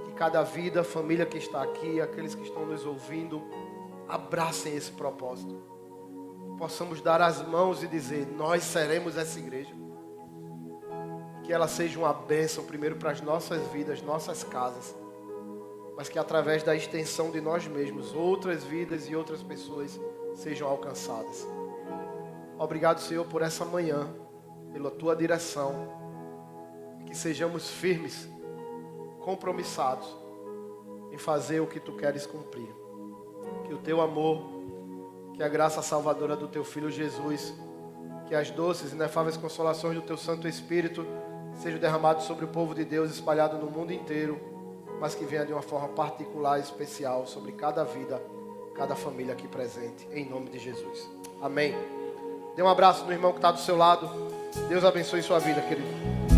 Que cada vida, família que está aqui, aqueles que estão nos ouvindo, abracem esse propósito. Possamos dar as mãos e dizer: nós seremos essa igreja. Que ela seja uma bênção primeiro para as nossas vidas, nossas casas. Mas que através da extensão de nós mesmos, outras vidas e outras pessoas sejam alcançadas. Obrigado, Senhor, por essa manhã, pela Tua direção. Que sejamos firmes, compromissados em fazer o que Tu queres cumprir. Que o Teu amor, que a graça salvadora do Teu Filho Jesus, que as doces e inefáveis consolações do Teu Santo Espírito sejam derramados sobre o povo de Deus espalhado no mundo inteiro, mas que venha de uma forma particular e especial sobre cada vida, cada família aqui presente, em nome de Jesus. Amém. Dê um abraço no irmão que está do seu lado. Deus abençoe sua vida, querido.